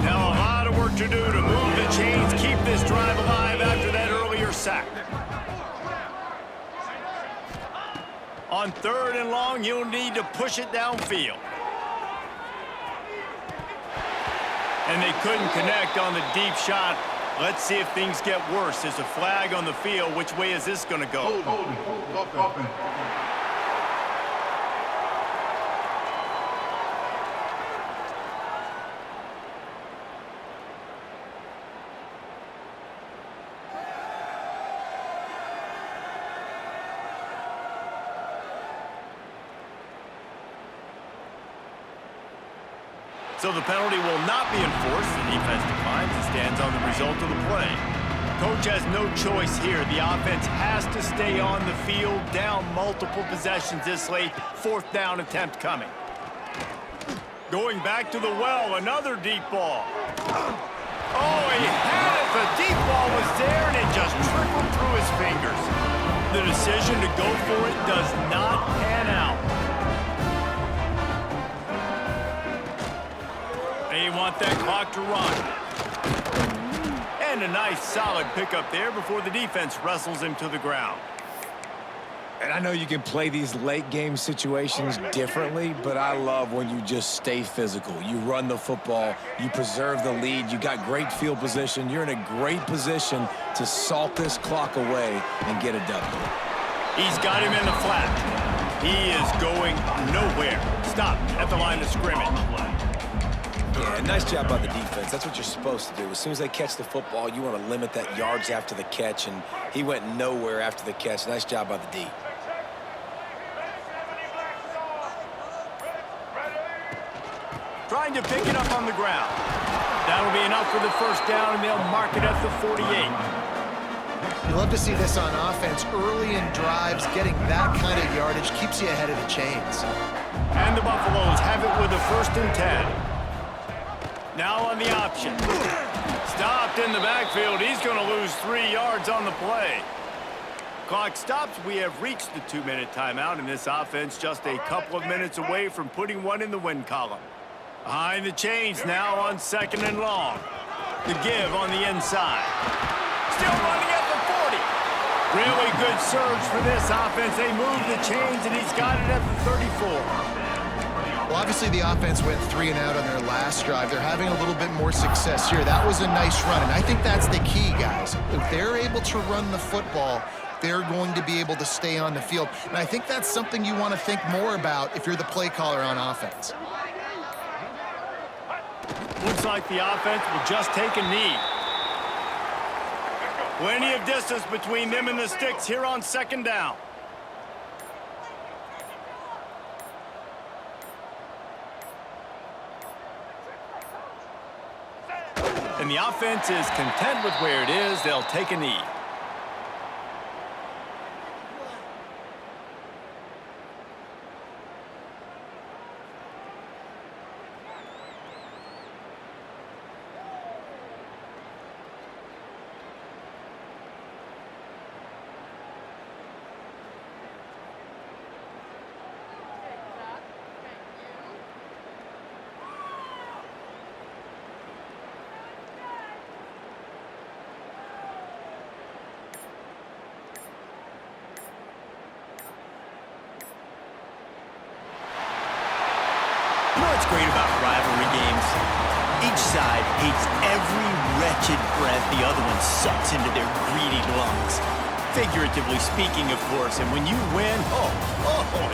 S1: Now a lot of work to do to move the chains, keep this drive alive after that earlier sack. On 3rd and long, you'll need to push it downfield. And they couldn't connect on the deep shot. Let's see if things get worse. There's a flag on the field. Which way is this going to go?
S4: Open.
S1: So the penalty will not be enforced. The defense declines and stands on the result of the play. Coach has no choice here. The offense has to stay on the field, down multiple possessions this late. 4th down attempt coming. Going back to the well, another deep ball. Oh, he had it. The deep ball was there, and it just trickled through his fingers. The decision to go for it does not pan out. They want that clock to run. And a nice solid pickup there before the defense wrestles him to the ground.
S2: And I know you can play these late game situations differently, but I love when you just stay physical. You run the football, you preserve the lead, you got great field position, you're in a great position to salt this clock away and get a W.
S1: He's got him in the flat. He is going nowhere. Stop at the line of scrimmage.
S2: Yeah, nice job by the defense. That's what you're supposed to do. As soon as they catch the football, you want to limit that yards after the catch, and he went nowhere after the catch. Nice job by the D.
S1: Trying to pick it up on the ground. That'll be enough for the first down, and they'll mark it at the 48.
S3: You love to see this on offense. Early in drives, getting that kind of yardage keeps you ahead of the chains.
S1: And the Buffaloes have it with a 1st and 10. Now on the option. Stopped in the backfield. He's going to lose 3 yards on the play. Clock stops. We have reached the 2-minute timeout, and this offense just a couple of minutes away from putting one in the win column. Behind the chains now on 2nd and long. The give on the inside. Still running at the 40. Really good surge for this offense. They move the chains, and he's got it at the 34.
S3: Well, obviously the offense went 3 and out on their last drive. They're having a little bit more success here. That was a nice run, and I think that's the key, guys. If they're able to run the football, they're going to be able to stay on the field. And I think that's something you want to think more about if you're the play caller on offense.
S1: Looks like the offense will just take a knee. Plenty of distance between them and the sticks here on 2nd down. And the offense is content with where it is. They'll take a knee.
S6: You know what's great about rivalry games? Each side hates every wretched breath the other one sucks into their greedy lungs. Figuratively speaking, of course, and when you win, oh,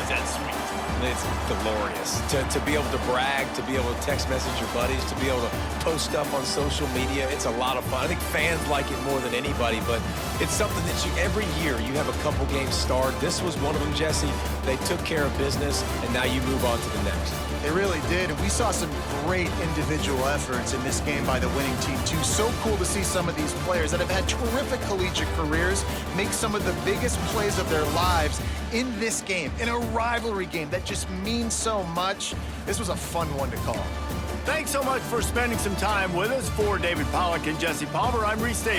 S6: is that sweet.
S2: It's glorious. To be able to brag, to be able to text message your buddies, to be able to post stuff on social media, it's a lot of fun. I think fans like it more than anybody, but it's something that every year you have a couple games start. This was one of them, Jesse. They took care of business, and now you move on to the next.
S3: They really did, and we saw some great individual efforts in this game by the winning team, too. So cool to see some of these players that have had terrific collegiate careers make some of the biggest plays of their lives in this game, in a rivalry game that just means so much. This was a fun one to call.
S1: Thanks so much for spending some time with us. For David Pollack and Jesse Palmer, I'm Reese Davis.